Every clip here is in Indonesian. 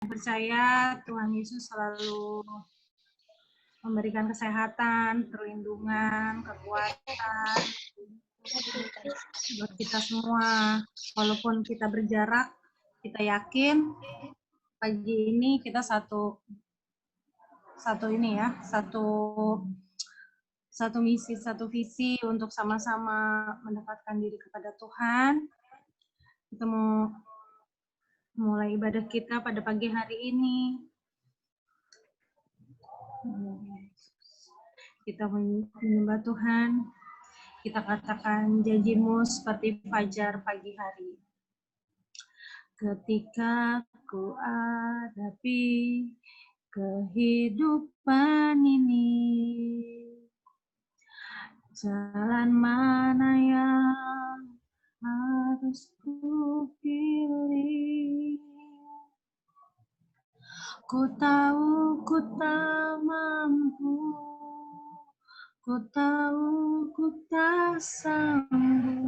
Percaya Tuhan Yesus selalu memberikan kesehatan, perlindungan, kekuatan buat kita semua. Walaupun kita berjarak, kita yakin pagi ini kita satu misi, satu visi untuk sama-sama mendekatkan diri kepada Tuhan. Kita mau mulai ibadah kita pada pagi hari ini. Kita menyembah Tuhan. Kita katakan janji-Mu seperti fajar pagi hari. Ketika ku hadapi kehidupan ini, jalan mana yang harus ku pilih? Ku tahu ku tak mampu, ku tahu ku tak sanggup.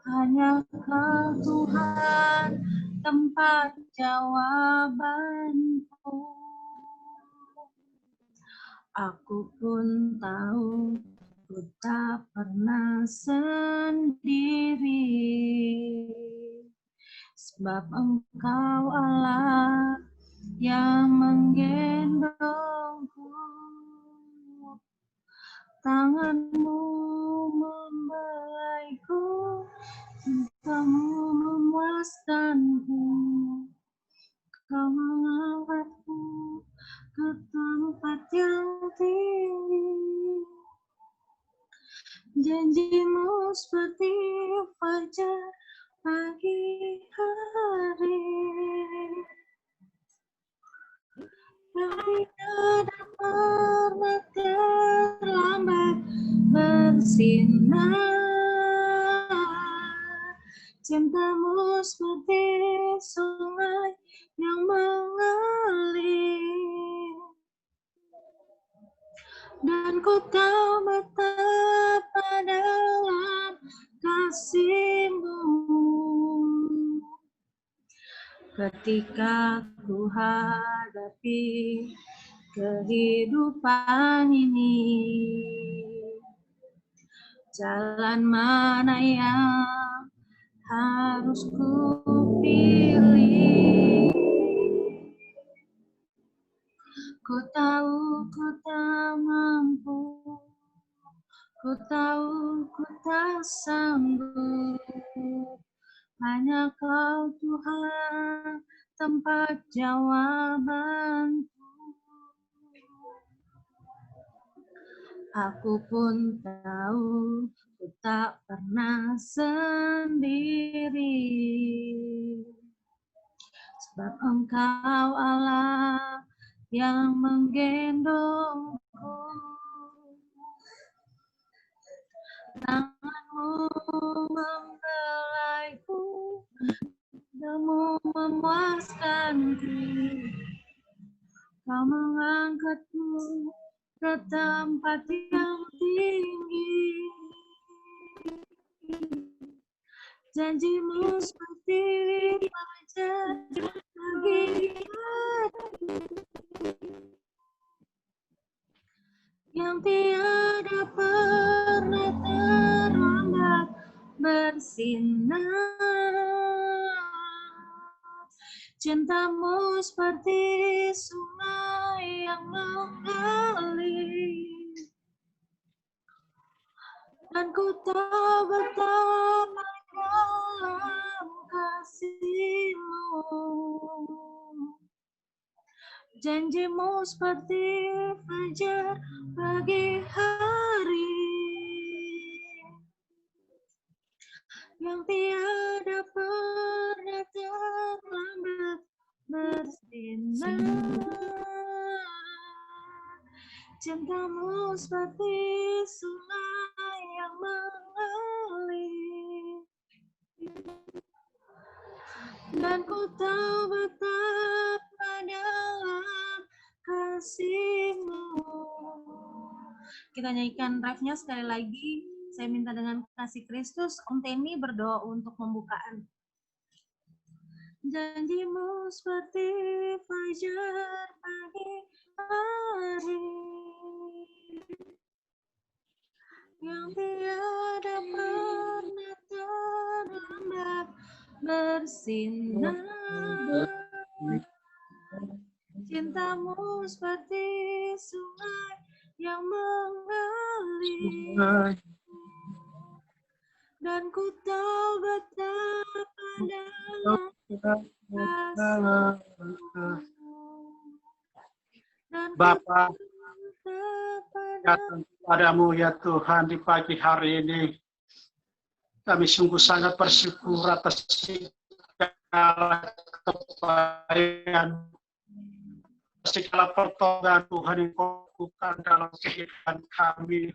Hanya Kau Tuhan tempat jawabanku. Aku pun tahu ku tak pernah sendiri, sebab Engkau Allah yang menggendongku. Tangan-Mu membelaiku, cinta-Mu memuaskanku. Kau mengangkatku ke tempat yang tinggi. Janji-Mu seperti fajar pagi hari, yang tidak pernah terlambat bersinar. Cinta-Mu seperti sungai yang mengalir, dan ku tahu betapa dalam kasih-Mu. Ketika ku hadapi kehidupan ini, jalan mana yang harus ku pilih? Ku tahu ku tak mampu, ku tahu ku tak sanggup. Hanya Kau Tuhan tempat jawabanku. Aku pun tahu ku tak pernah sendiri, sebab Engkau Allah yang menggendongku. Tangan-Mu membelaiku, Mu memuaskanku. Kau mengangkatku ke tempat yang tinggi. Janji-Mu seperti fajar pagi hari, yang tiada pernah terlambat bersinar. Cinta-Mu seperti sungai yang mengalir, dan ku tahu betapa dalam kasih-Mu. Janji-Mu seperti fajar pagi hari, yang tiada pernah terlambat bersinar. Cinta-Mu seperti sungai yang mengalir, dan ku tahu betapa dalam kasih-Mu. Kita nyanyikan ref-nya sekali lagi. Saya minta dengan kasih Kristus, Om Temi berdoa untuk pembukaan. Janjimu seperti fajar pagi hari yang tiada pernah terlambat bersinar. Cintamu seperti sungai yang mengalir, dan ku tahu betapa dalam Bapa, datang kepadamu ya Tuhan di pagi hari ini. Kami sungguh sangat bersyukur atas segala kebaikan, segala pertolongan Tuhan yang Kau lakukan dalam kehidupan kami.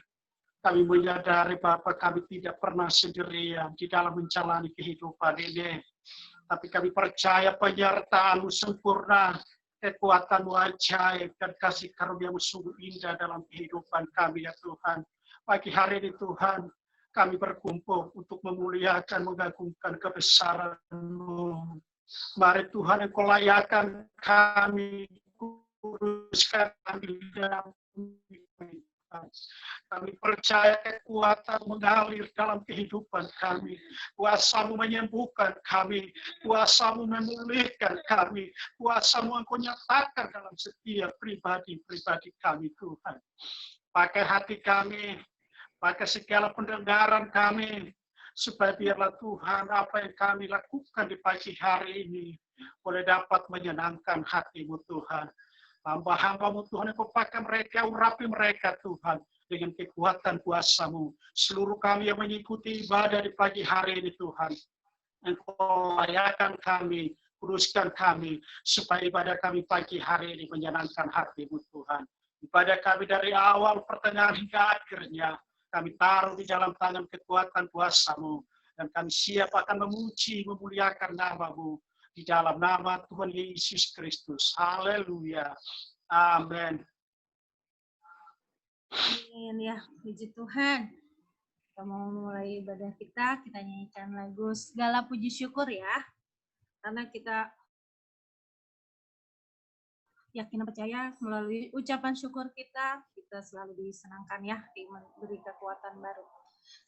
Kami menyadari Bapa, kami tidak pernah sendirian di dalam menjalani kehidupan ini. Tapi kami percaya penyertaan-Mu sempurna, kekuatan-Mu ajaib, dan kasih karunia-Mu sungguh indah dalam kehidupan kami ya Tuhan. Pagi hari ini Tuhan, kami berkumpul untuk memuliakan, mengagungkan kebesaran-Mu. Mari Tuhan Engkau layakan kami, kuduskan kami dalam kami percaya kekuatan mengalir dalam kehidupan kami. Kuasa-Mu menyembuhkan kami. Kuasa-Mu memulihkan kami. Kuasa-Mu Engkau nyatakan dalam setiap pribadi-pribadi kami Tuhan. Pakai hati kami, pakai segala pendengaran kami, supaya biarlah Tuhan apa yang kami lakukan di pagi hari ini boleh dapat menyenangkan hati-Mu Tuhan. Hamba-hamba-Mu Tuhan, Engkau pakai mereka, urapi mereka Tuhan dengan kekuatan kuasa-Mu. Seluruh kami yang mengikuti ibadah di pagi hari ini Tuhan, Engkau layakan kami, kuduskan kami, supaya ibadah kami pagi hari ini menyenangkan hati-Mu Tuhan. Ibadah kami dari awal, pertengahan hingga akhirnya, kami taruh di dalam tangan kekuatan kuasa-Mu, dan kami siap akan memuji, memuliakan nama-Mu, di dalam nama Tuhan Yesus Kristus. Haleluya. Amin. Amin ya, puji Tuhan. Kita mau mulai ibadah kita nyanyikan lagu segala puji syukur ya. Karena kita yakin dan percaya melalui ucapan syukur kita selalu disenangkan ya, diberi kekuatan baru.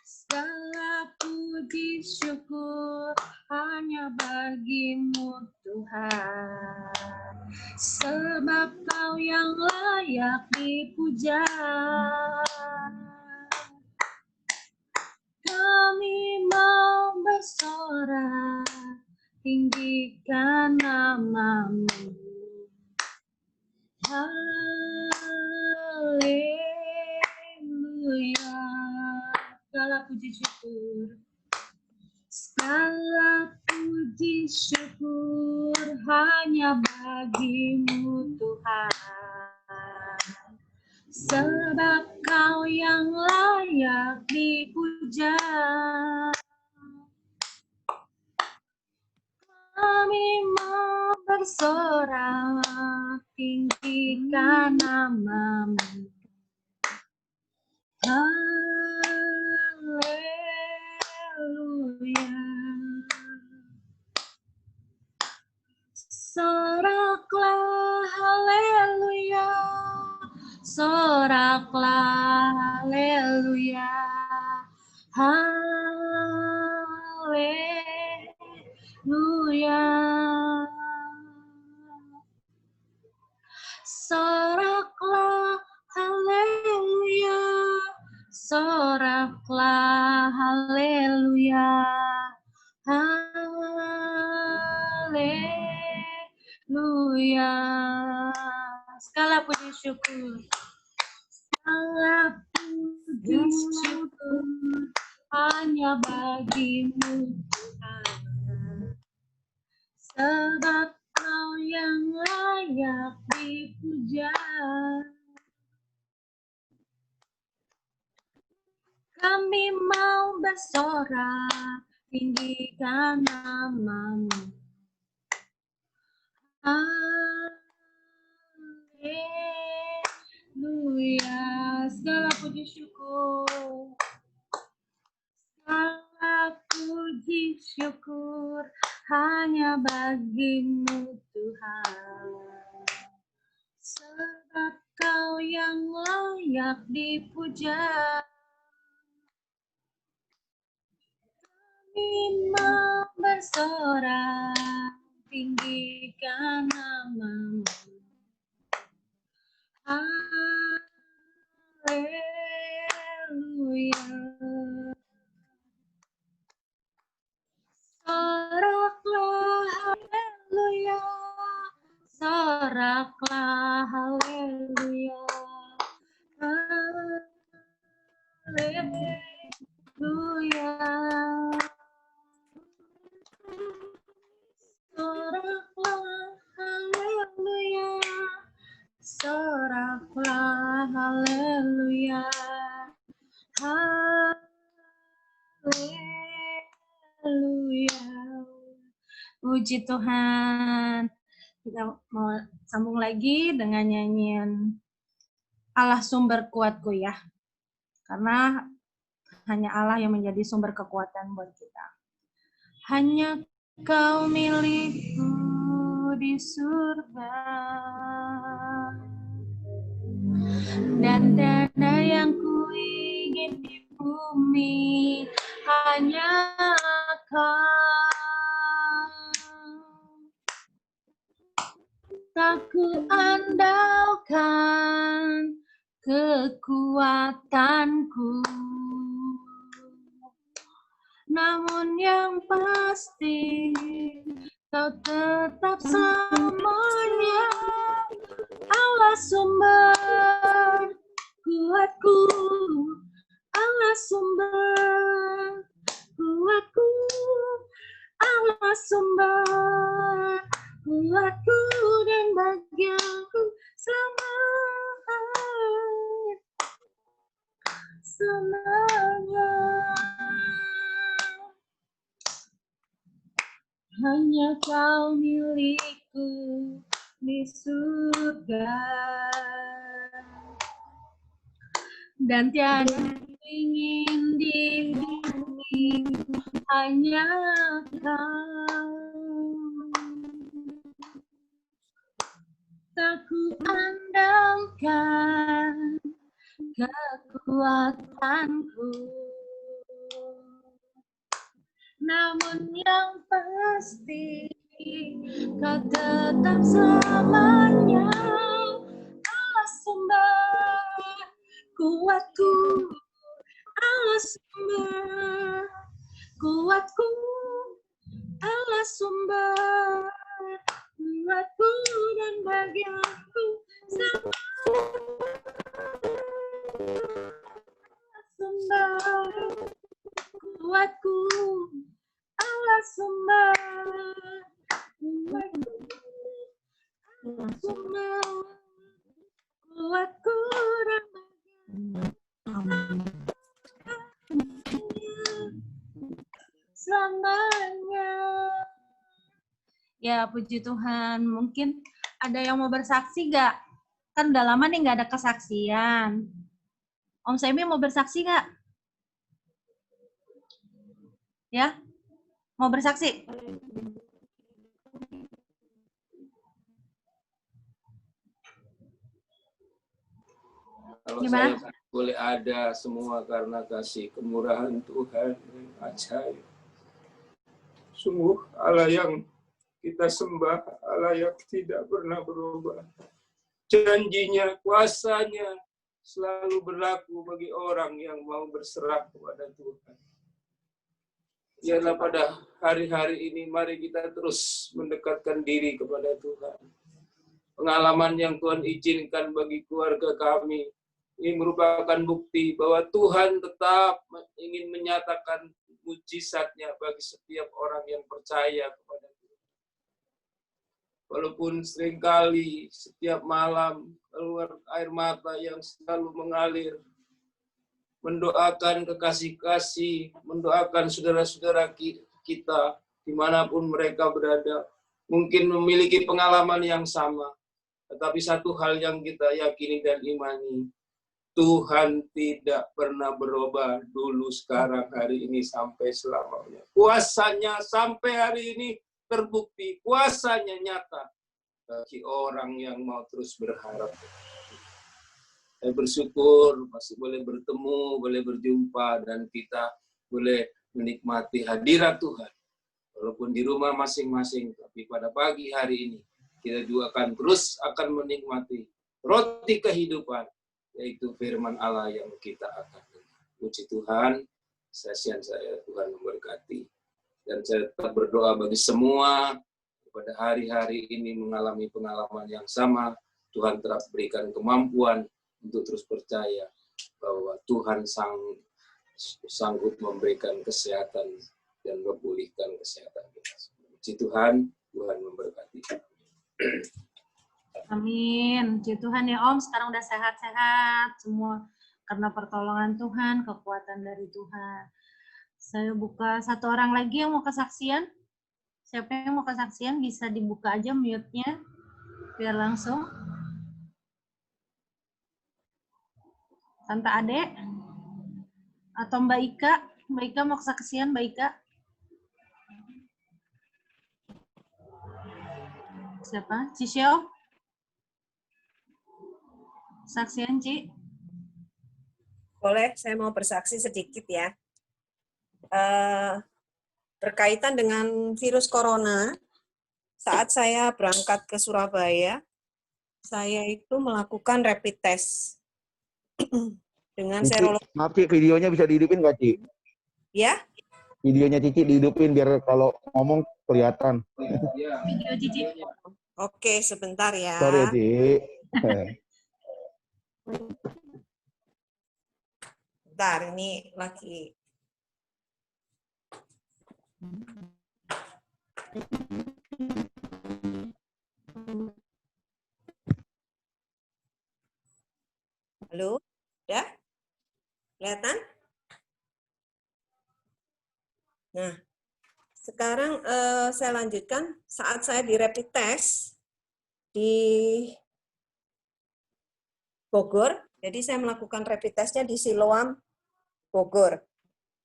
Segala puji syukur hanya bagi-Mu Tuhan, sebab Kau yang layak dipuja. Kami mau bersorak, tinggikan nama-Mu. Haleluya. Segala puji syukur, segala puji syukur hanya bagi-Mu Tuhan, sebab Kau yang layak dipuja. Kami mau bersorak, tinggikan nama-Mu. Haleluya. Soraklah haleluya, soraklah haleluya, haleluya. Soraklah haleluya, soraklah haleluya, haleluya. Segala puji syukur, segala puji syukur hanya bagi-Mu Tuhan, sebab Kau yang layak dipuja. Kami mau bersorak, tinggikan nama-Mu. Haleluya. Segala puji syukur, segala puji syukur hanya bagimu Tuhan, sebab Kau yang layak dipuja. Kami mau bersorak, tinggikan nama-Mu. Haleluya. Soraklah haleluya, soraklah haleluya, haleluya. Soraklah haleluya, soraklah haleluya, haleluya. Puji Tuhan. Kita mau sambung lagi dengan nyanyian Allah sumber kuatku ya. Karena hanya Allah yang menjadi sumber kekuatan buat kita. Hanya Kau milikku di surga, dan tiada yang ku ingin di bumi, hanya Kau. Tak ku andalkan kekuatanku, namun yang pasti Kau tetap selamanya Allah sumber kuatku, Allah sumber kuatku, Allah sumber kuatku dan bagianku selamanya. Hanya Kau milikku di surga, dan tiada ingin di bumi, hanya Kau. Tak ku andalkan kekuatanku, namun yang pasti Kau tetap selamanya Allah sumber kuatku, Allah sumber kuatku, Allah sumber kuatku dan bagianku sumber kuatku, Allah sumber kuatku, Allah sumber kuatku dan bagianku selamanya. Ya, puji Tuhan. Mungkin ada yang mau bersaksi nggak? Kan udah lama nih nggak ada kesaksian. Om Semi mau bersaksi nggak? Ya? Mau bersaksi? Kalau Gimana? saya boleh ada semua karena kasih kemurahan Tuhan yang ajaib. Sungguh Allah yang kita sembah, Allah yang tidak pernah berubah. Janjinya, kuasanya selalu berlaku bagi orang yang mau berserah kepada Tuhan. Ialah pada hari-hari ini, mari kita terus mendekatkan diri kepada Tuhan. Pengalaman yang Tuhan izinkan bagi keluarga kami, ini merupakan bukti bahwa Tuhan tetap ingin menyatakan mujizatnya bagi setiap orang yang percaya kepada Tuhan. Walaupun seringkali setiap malam keluar air mata yang selalu mengalir, mendoakan kekasih-kasih, mendoakan saudara-saudara kita dimanapun mereka berada, mungkin memiliki pengalaman yang sama. Tetapi satu hal yang kita yakini dan imani, Tuhan tidak pernah berubah dulu, sekarang, hari ini, sampai selamanya. Kuasanya sampai hari ini terbukti, kuasanya nyata bagi orang yang mau terus berharap. Saya bersyukur masih boleh bertemu, boleh berjumpa, dan kita boleh menikmati hadirat Tuhan. Walaupun di rumah masing-masing, tapi pada pagi hari ini, kita juga akan menikmati roti kehidupan, yaitu firman Allah yang kita akan dengar. Puji Tuhan, sesian saya Tuhan memberkati. Dan saya tetap berdoa bagi semua pada hari-hari ini mengalami pengalaman yang sama, Tuhan telah berikan kemampuan untuk terus percaya bahwa Tuhan sanggup memberikan kesehatan dan memulihkan kesehatan kita. Puji Tuhan, Tuhan memberkati. Amin. Puji Tuhan ya Om, sekarang udah sehat-sehat semua karena pertolongan Tuhan, kekuatan dari Tuhan. Saya buka satu orang lagi yang mau kesaksian. Siapa yang mau kesaksian bisa dibuka aja mute-nya biar langsung. Tante Ade atau Mbak Ika. Mbak Ika mau kesaksian, Mbak Ika. Siapa? Cisio? Saksian, Ci. Boleh, saya mau bersaksi sedikit ya. Berkaitan dengan virus corona, saat saya berangkat ke Surabaya, saya itu melakukan rapid test dengan serologi. Maaf Ci, videonya bisa dihidupin nggak Ci? Ya? Videonya Cici dihidupin biar kalau ngomong kelihatan. Video Cici. Oke, sebentar ya. Sorry Ci. Bentar, ini lagi. Halo? Udah? Kelihatan? Nah, sekarang saya lanjutkan. Saat saya di rapid test di Bogor, jadi saya melakukan rapid testnya di Siloam, Bogor.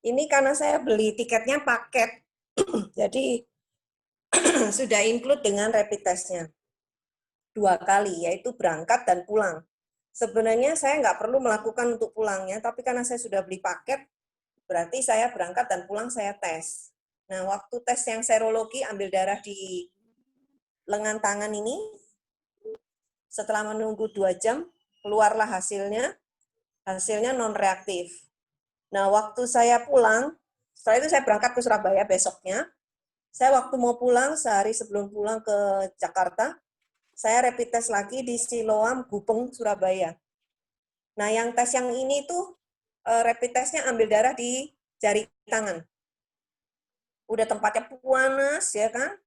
Ini karena saya beli tiketnya paket, jadi sudah include dengan rapid testnya 2 kali, yaitu berangkat dan pulang. Sebenarnya saya nggak perlu melakukan untuk pulangnya, tapi karena saya sudah beli paket, berarti saya berangkat dan pulang saya tes. Nah, waktu tes yang serologi, ambil darah di lengan tangan ini, setelah menunggu 2 jam, keluarlah hasilnya non-reaktif. Nah, waktu saya pulang, setelah itu saya berangkat ke Surabaya besoknya, saya waktu mau pulang, sehari sebelum pulang ke Jakarta, saya rapid test lagi di Siloam, Gupeng, Surabaya. Nah, yang tes yang ini tuh, rapid testnya ambil darah di jari tangan. Udah tempatnya panas, ya kan?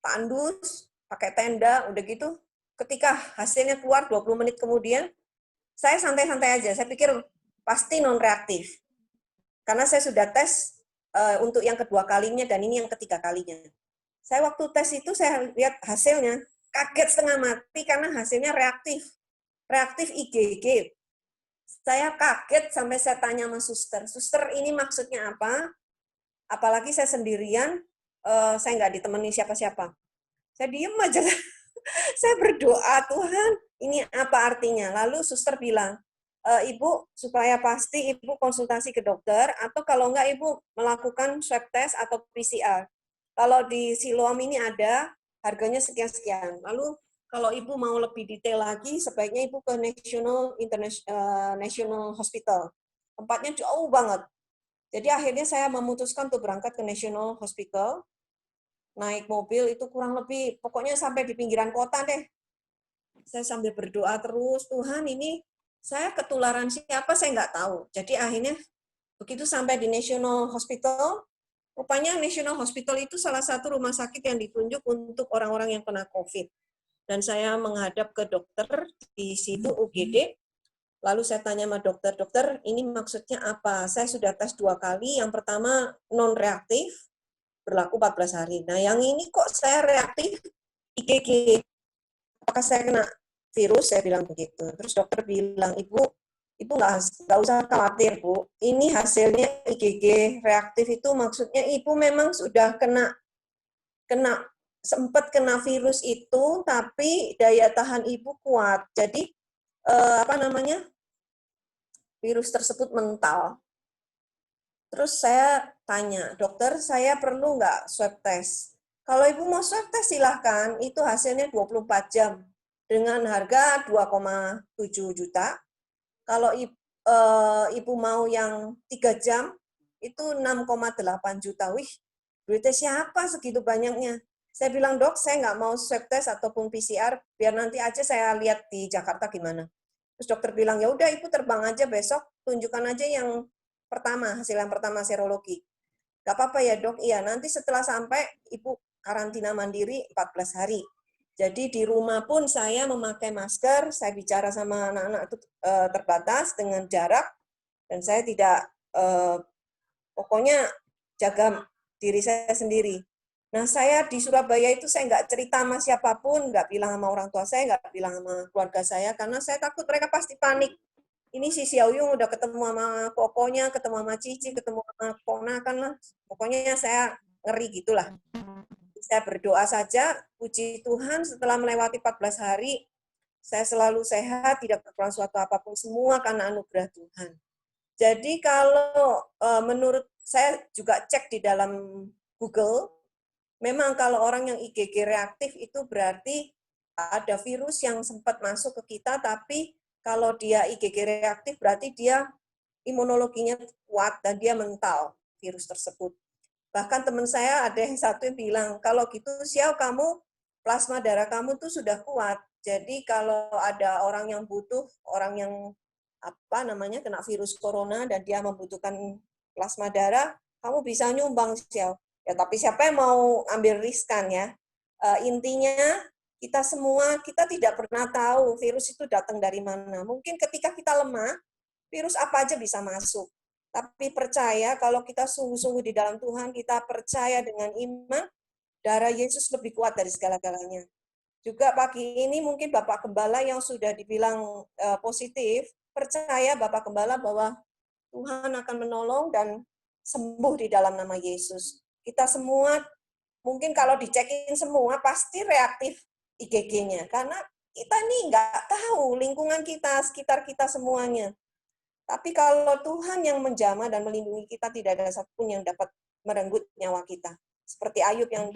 Tandus, pakai tenda, udah gitu. Ketika hasilnya keluar 20 menit kemudian, saya santai-santai aja. Saya pikir pasti non-reaktif. Karena saya sudah tes untuk yang kedua kalinya dan ini yang ketiga kalinya. Saya waktu tes itu saya lihat hasilnya, kaget setengah mati karena hasilnya reaktif. Reaktif IgG. Saya kaget sampai saya tanya sama suster, suster ini maksudnya apa? Apalagi saya sendirian, saya nggak ditemani siapa-siapa. Saya diem aja. Saya berdoa, Tuhan, ini apa artinya? Lalu suster bilang, Ibu, supaya pasti Ibu konsultasi ke dokter, atau kalau enggak Ibu melakukan swab test atau PCR. Kalau di Siloam ini ada, harganya sekian-sekian. Lalu kalau Ibu mau lebih detail lagi, sebaiknya Ibu ke National Hospital. Tempatnya jauh banget. Jadi akhirnya saya memutuskan untuk berangkat ke National Hospital, naik mobil itu kurang lebih, pokoknya sampai di pinggiran kota deh. Saya sambil berdoa terus, Tuhan ini saya ketularan siapa saya nggak tahu. Jadi akhirnya begitu sampai di National Hospital, rupanya National Hospital itu salah satu rumah sakit yang ditunjuk untuk orang-orang yang kena COVID. Dan saya menghadap ke dokter di situ UGD. Lalu saya tanya sama dokter, dokter ini maksudnya apa? Saya sudah tes 2 kali, yang pertama non-reaktif, berlaku 14 hari. Nah yang ini kok saya reaktif IgG. Apakah saya kena virus? Saya bilang begitu. Terus dokter bilang, Ibu nggak usah khawatir, Bu. Ini hasilnya IgG reaktif itu maksudnya Ibu memang sudah kena sempat kena virus itu, tapi daya tahan ibu kuat. Jadi virus tersebut mental. Terus saya tanya, dokter, saya perlu nggak swab test? Kalau ibu mau swab test silahkan, itu hasilnya 24 jam dengan harga 2,7 juta. Kalau ibu mau yang 3 jam, itu 6,8 juta. Wih, duitnya siapa segitu banyaknya? Saya bilang, dok, saya nggak mau swab test ataupun PCR, biar nanti aja saya lihat di Jakarta gimana. Terus dokter bilang, ya udah ibu terbang aja besok, tunjukkan aja yang pertama, hasil yang pertama serologi. Gak apa-apa ya dok, iya nanti setelah sampai ibu karantina mandiri 14 hari. Jadi di rumah pun saya memakai masker, saya bicara sama anak-anak itu terbatas dengan jarak, dan saya tidak, pokoknya jaga diri saya sendiri. Nah saya di Surabaya itu saya nggak cerita sama siapapun, nggak bilang sama orang tua saya, nggak bilang sama keluarga saya, karena saya takut mereka pasti panik. Ini si Xiaoyung udah ketemu sama kokonya, ketemu sama Cici, ketemu sama ponakan lah. Pokoknya saya ngeri gitulah. Saya berdoa saja, puji Tuhan setelah melewati 14 hari, saya selalu sehat, tidak kekurangan suatu apapun, semua karena anugerah Tuhan. Jadi kalau menurut saya juga cek di dalam Google, memang kalau orang yang IgG reaktif itu berarti ada virus yang sempat masuk ke kita, tapi kalau dia IgG reaktif berarti dia imunologinya kuat dan dia mental virus tersebut. Bahkan teman saya ada yang satu yang bilang, kalau gitu Xiao kamu plasma darah kamu tuh sudah kuat. Jadi kalau ada orang yang butuh, orang yang kena virus corona dan dia membutuhkan plasma darah, kamu bisa nyumbang Xiao. Ya tapi siapa yang mau ambil riskan ya? Intinya kita semua, kita tidak pernah tahu virus itu datang dari mana. Mungkin ketika kita lemah, virus apa aja bisa masuk. Tapi percaya kalau kita sungguh-sungguh di dalam Tuhan, kita percaya dengan iman, darah Yesus lebih kuat dari segala-galanya. Juga pagi ini mungkin Bapak Gembala yang sudah dibilang positif, percaya Bapak Gembala bahwa Tuhan akan menolong dan sembuh di dalam nama Yesus. Kita semua, mungkin kalau dicekin semua, pasti reaktif IgG-nya. Karena kita nih nggak tahu lingkungan kita, sekitar kita semuanya. Tapi kalau Tuhan yang menjamah dan melindungi kita, tidak ada satupun yang dapat merenggut nyawa kita. Seperti Ayub yang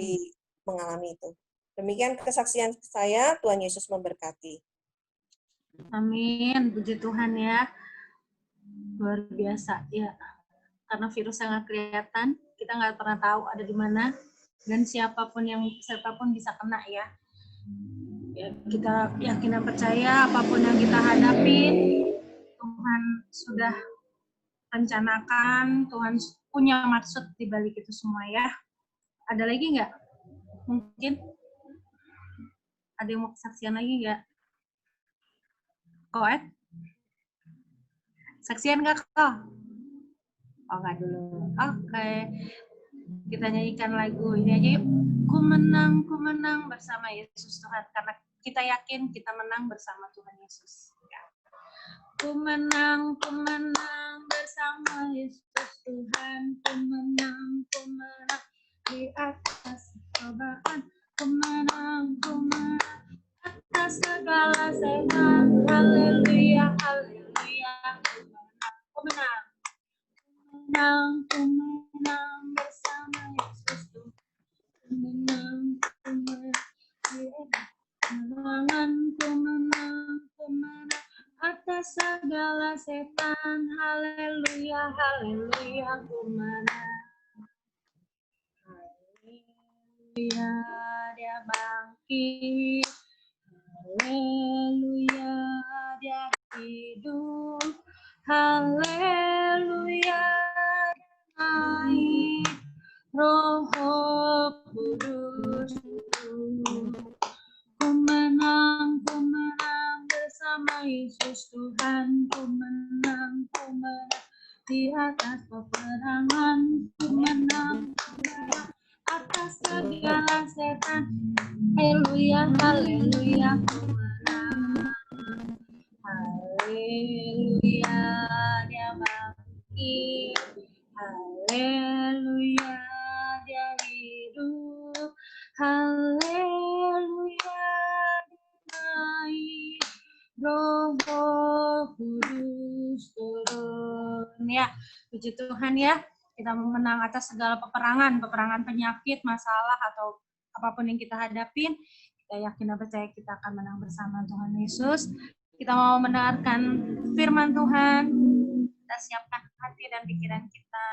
mengalami itu. Demikian kesaksian saya, Tuhan Yesus memberkati. Amin, puji Tuhan ya. Luar biasa ya. Karena virus sangat kelihatan, kita nggak pernah tahu ada di mana, dan siapapun bisa kena ya. Ya kita yakin dan percaya apapun yang kita hadapin, Tuhan sudah rencanakan, Tuhan punya maksud di balik itu semua ya. Ada lagi nggak? Mungkin ada yang mau kesaksian lagi nggak? Koet? Saksian nggak kok? Oh nggak dulu. Oke. Kita nyanyikan lagu ini aja yuk. Ku menang bersama Yesus Tuhan. Karena kita yakin kita menang bersama Tuhan Yesus. Ya. Ku menang bersama Yesus Tuhan. Ku menang di atas cobaan. Ku menang atas segala setan. Haleluya, haleluya. Ku menang bersama Yesus Tuhan. Ku menang atas segala setan. Haleluya, haleluya. Ku menang. Haleluya, dia bangkit. Haleluya, dia hidup. Haleluya, naik Roh Kudus. Ku menang bersama Yesus Tuhan. Ku menang di atas peperangan. Ku menang atas segala setan. Haleluya, haleluya. Ku menang. Haleluya, dia bangkit. Haleluya, dia hidup. Roh Kudus turun. Ya, puji Tuhan ya. Kita menang atas segala peperangan penyakit, masalah, atau apapun yang kita hadapin. Kita yakin dan percaya kita akan menang bersama Tuhan Yesus. Kita mau mendengarkan firman Tuhan. Kita siapkan hati dan pikiran kita.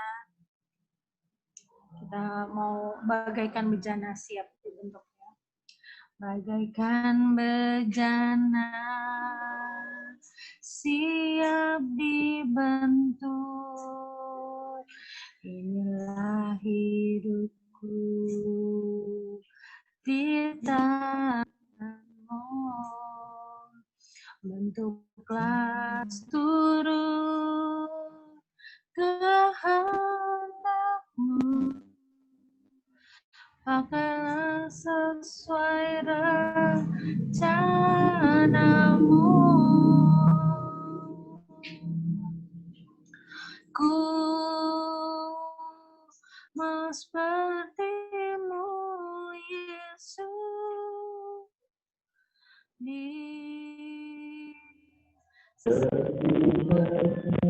Kita mau bagaikan bejana siap dibentuknya. Bagaikan bejana siap dibentuk, inilah hidupku di tanganmu, bentuklah turut kehendakmu, pakailah sesuai rencanamu. Ku mau sepertimu, Yesus, di sempurnakan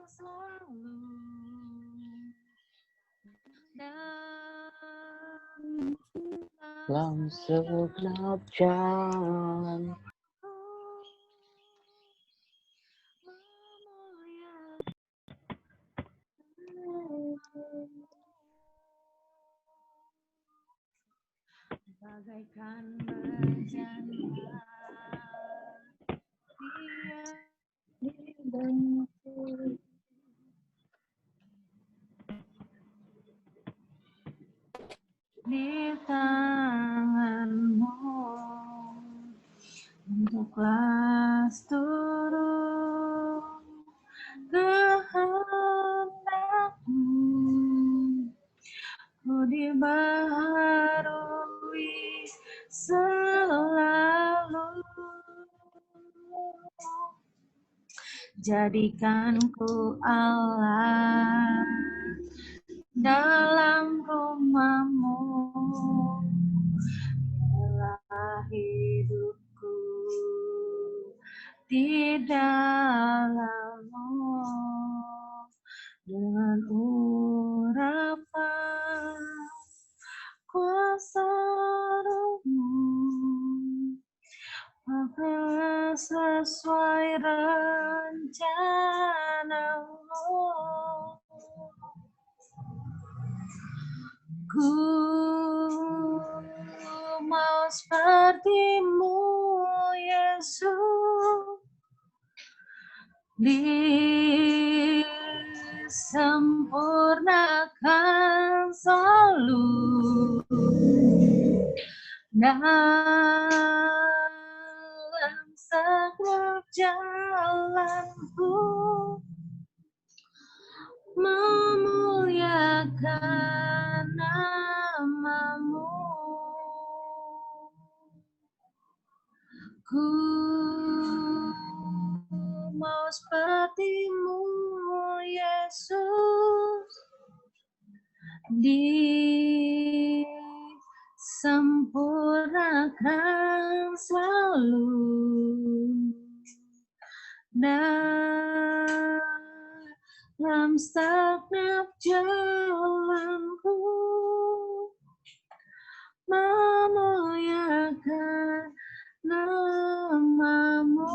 selalu dalam segenap jalan. Bagaikan bejana siap dibentuk, di tanganmu, bentuklah turun kehendakmu, ku dibaharui selalu, jadikanku Allah dalam rumahmu, inilah hidupku di dalammu, dengan urapan kuasa rohmu, pakailah sesuai rencanamu. Ku mau sepertimu, Yesus, disempurnakan selalu dalam setiap jalanku, memuliakan namamu. Ku mau sepertimu, Yesus, disempurnakan selalu dalam setiap jalanku, memuliakan namamu.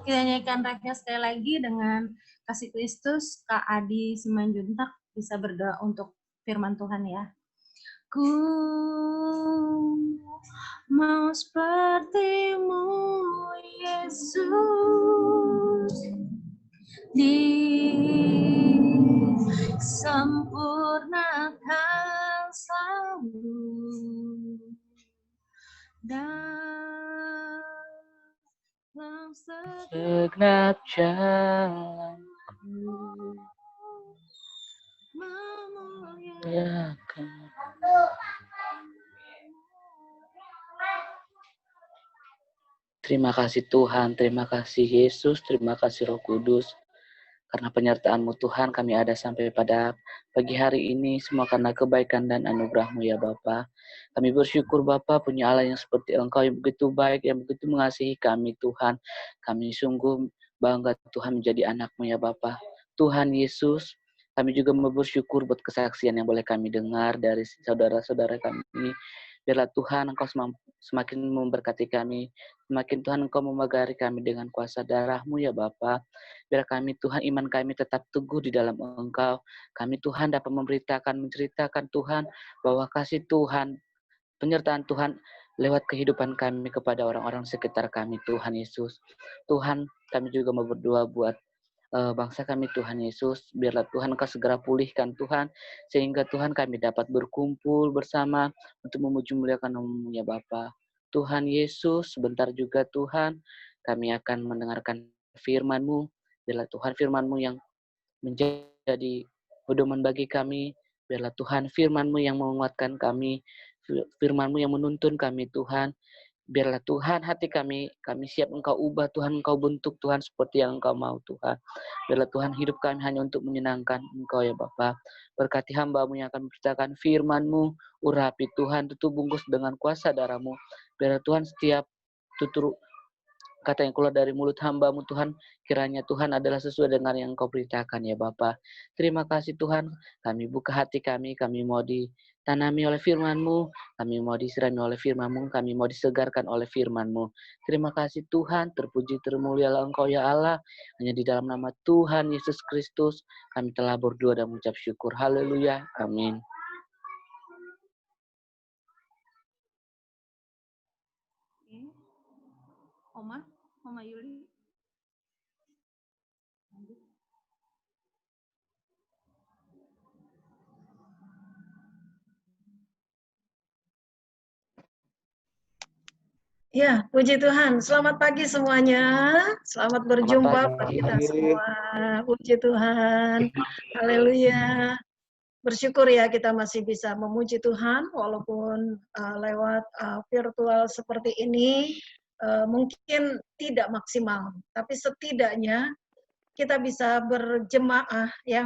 Kita nyanyikan refnya sekali lagi dengan Kasih Kristus. Kak Adi Simanjuntak bisa berdoa untuk firman Tuhan ya. Ku mau sepertimu, Yesus, disempurnakan dalam segenap jalan memuliakan. Terima kasih Tuhan, terima kasih Yesus, terima kasih Roh Kudus. Karena penyertaan-Mu Tuhan kami ada sampai pada pagi hari ini, semua karena kebaikan dan anugerah-Mu ya Bapa. Kami bersyukur Bapa punya Allah yang seperti Engkau yang begitu baik, yang begitu mengasihi kami Tuhan. Kami sungguh bangga Tuhan menjadi anak-Mu ya Bapa. Tuhan Yesus, kami juga bersyukur buat kesaksian yang boleh kami dengar dari saudara-saudara kami. Biarlah Tuhan Engkau semakin memberkati kami, semakin Tuhan Engkau memagari kami dengan kuasa darah-Mu ya Bapa. Biar kami Tuhan, iman kami tetap teguh di dalam Engkau. Kami Tuhan dapat menceritakan Tuhan bahwa kasih Tuhan, penyertaan Tuhan lewat kehidupan kami kepada orang-orang sekitar kami Tuhan Yesus. Tuhan, kami juga mau berdoa buat bangsa kami Tuhan Yesus, biarlah Tuhan Engkau segera pulihkan Tuhan, sehingga Tuhan kami dapat berkumpul bersama untuk memuji muliakan nama-Mu ya Bapa. Tuhan Yesus, sebentar juga Tuhan, kami akan mendengarkan firman-Mu, biarlah Tuhan firman-Mu yang menjadi pedoman bagi kami, biarlah Tuhan firman-Mu yang menguatkan kami, firman-Mu yang menuntun kami Tuhan. Biarlah Tuhan hati kami siap Engkau ubah Tuhan, Engkau bentuk Tuhan seperti yang Engkau mau Tuhan. Biarlah Tuhan hidup kami hanya untuk menyenangkan Engkau ya Bapa. Berkati hamba-Mu yang akan memberitakan firman-Mu, urapi Tuhan, tutup bungkus dengan kuasa darah-Mu. Biarlah Tuhan setiap tutur kata yang keluar dari mulut hamba-Mu Tuhan, kiranya Tuhan adalah sesuai dengan yang Engkau beritakan ya Bapa. Terima kasih Tuhan, kami buka hati kami mau ditanami oleh firman-Mu, kami mau disirami oleh firman-Mu, kami mau disegarkan oleh firman-Mu. Terima kasih Tuhan, terpuji termulialah Engkau ya Allah, hanya di dalam nama Tuhan Yesus Kristus, kami telah berdoa dan mengucap syukur. Haleluya, amin. Oma Yuli. Ya, puji Tuhan. Selamat pagi semuanya. Selamat berjumpa buat kita semua. Puji Tuhan. Haleluya. Bersyukur ya kita masih bisa memuji Tuhan walaupun lewat virtual seperti ini mungkin tidak maksimal, tapi setidaknya kita bisa berjemaah ya,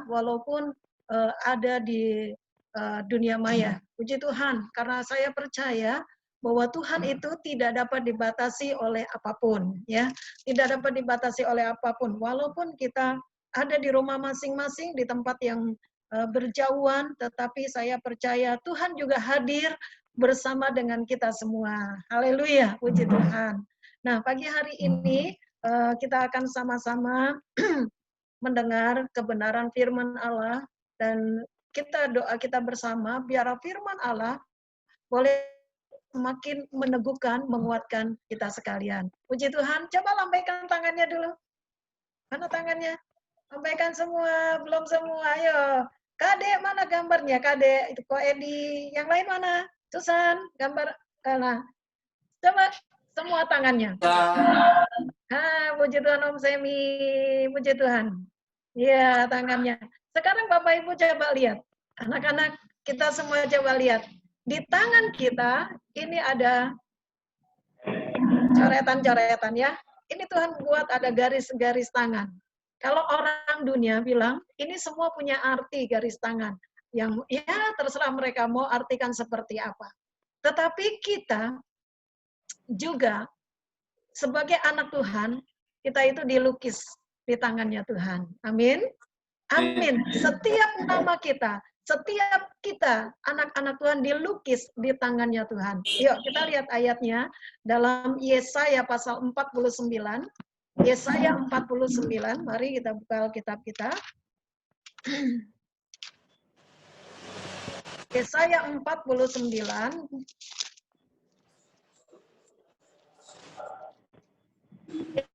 walaupun ada di dunia maya. Puji Tuhan, karena saya percaya bahwa Tuhan itu tidak dapat dibatasi oleh apapun ya, tidak dapat dibatasi oleh apapun walaupun kita ada di rumah masing-masing di tempat yang berjauhan, tetapi saya percaya Tuhan juga hadir bersama dengan kita semua. Haleluya, puji Tuhan. Nah, pagi hari ini kita akan sama-sama mendengar kebenaran firman Allah, dan kita bersama biar firman Allah boleh semakin meneguhkan, menguatkan kita sekalian. Puji Tuhan, coba lambaikan tangannya dulu. Mana tangannya? Lambaikan semua, belum semua, ayo. Kade, mana gambarnya? Kade, itu Ko Edi. Yang lain mana? Susan, gambar. Nah, coba semua tangannya. Puji Tuhan Om Semi, puji Tuhan. Iya, tangannya. Sekarang Bapak Ibu coba lihat. Anak-anak kita semua coba lihat. Di tangan kita ini ada coretan-coretan ya. Ini Tuhan buat ada garis-garis tangan. Kalau orang dunia bilang ini semua punya arti garis tangan. Yang ya terserah mereka mau artikan seperti apa. Tetapi kita juga sebagai anak Tuhan, kita itu dilukis di tangannya Tuhan. Amin. Amin. Setiap nama kita, setiap kita, anak-anak Tuhan dilukis di tangannya Tuhan. Yuk kita lihat ayatnya dalam Yesaya pasal 49. Yesaya 49, mari kita buka Alkitab kita. Yesaya 49.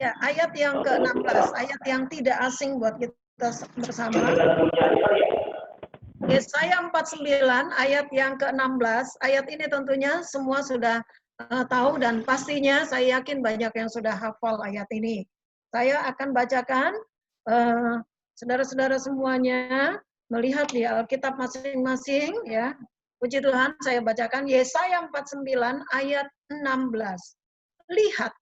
Ya, ayat yang ke-16, ayat yang tidak asing buat kita bersama. Yesaya 49 ayat yang ke-16. Ayat ini tentunya semua sudah tahu dan pastinya saya yakin banyak yang sudah hafal ayat ini. Saya akan bacakan, saudara-saudara semuanya melihat di Alkitab masing-masing ya. Puji Tuhan, saya bacakan Yesaya 49 ayat 16. Lihat,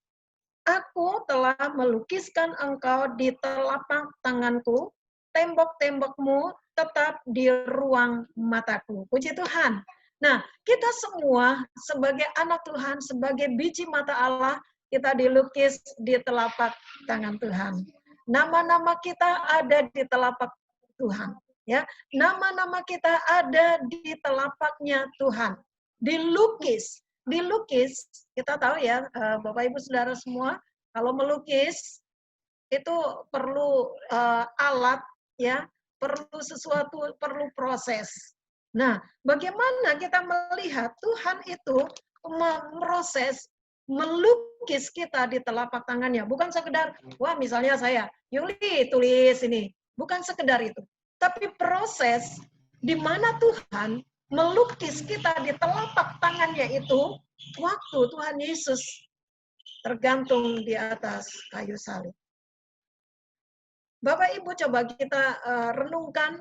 aku telah melukiskan engkau di telapak tanganku, tembok-tembokmu tetap di ruang mataku. Puji Tuhan. Nah, kita semua sebagai anak Tuhan, sebagai biji mata Allah, kita dilukis di telapak tangan Tuhan. Nama-nama kita ada di telapak Tuhan. Ya, nama-nama kita ada di telapaknya Tuhan. Dilukis, kita tahu ya, Bapak Ibu Saudara semua, kalau melukis itu perlu alat, ya, perlu sesuatu, perlu proses. Nah, bagaimana kita melihat Tuhan itu memproses, melukis kita di telapak tangannya, bukan sekedar, wah misalnya saya, Yuli tulis ini, bukan sekedar itu. Tapi proses di mana Tuhan melukis kita di telapak tangannya itu, waktu Tuhan Yesus tergantung di atas kayu salib. Bapak Ibu coba kita renungkan,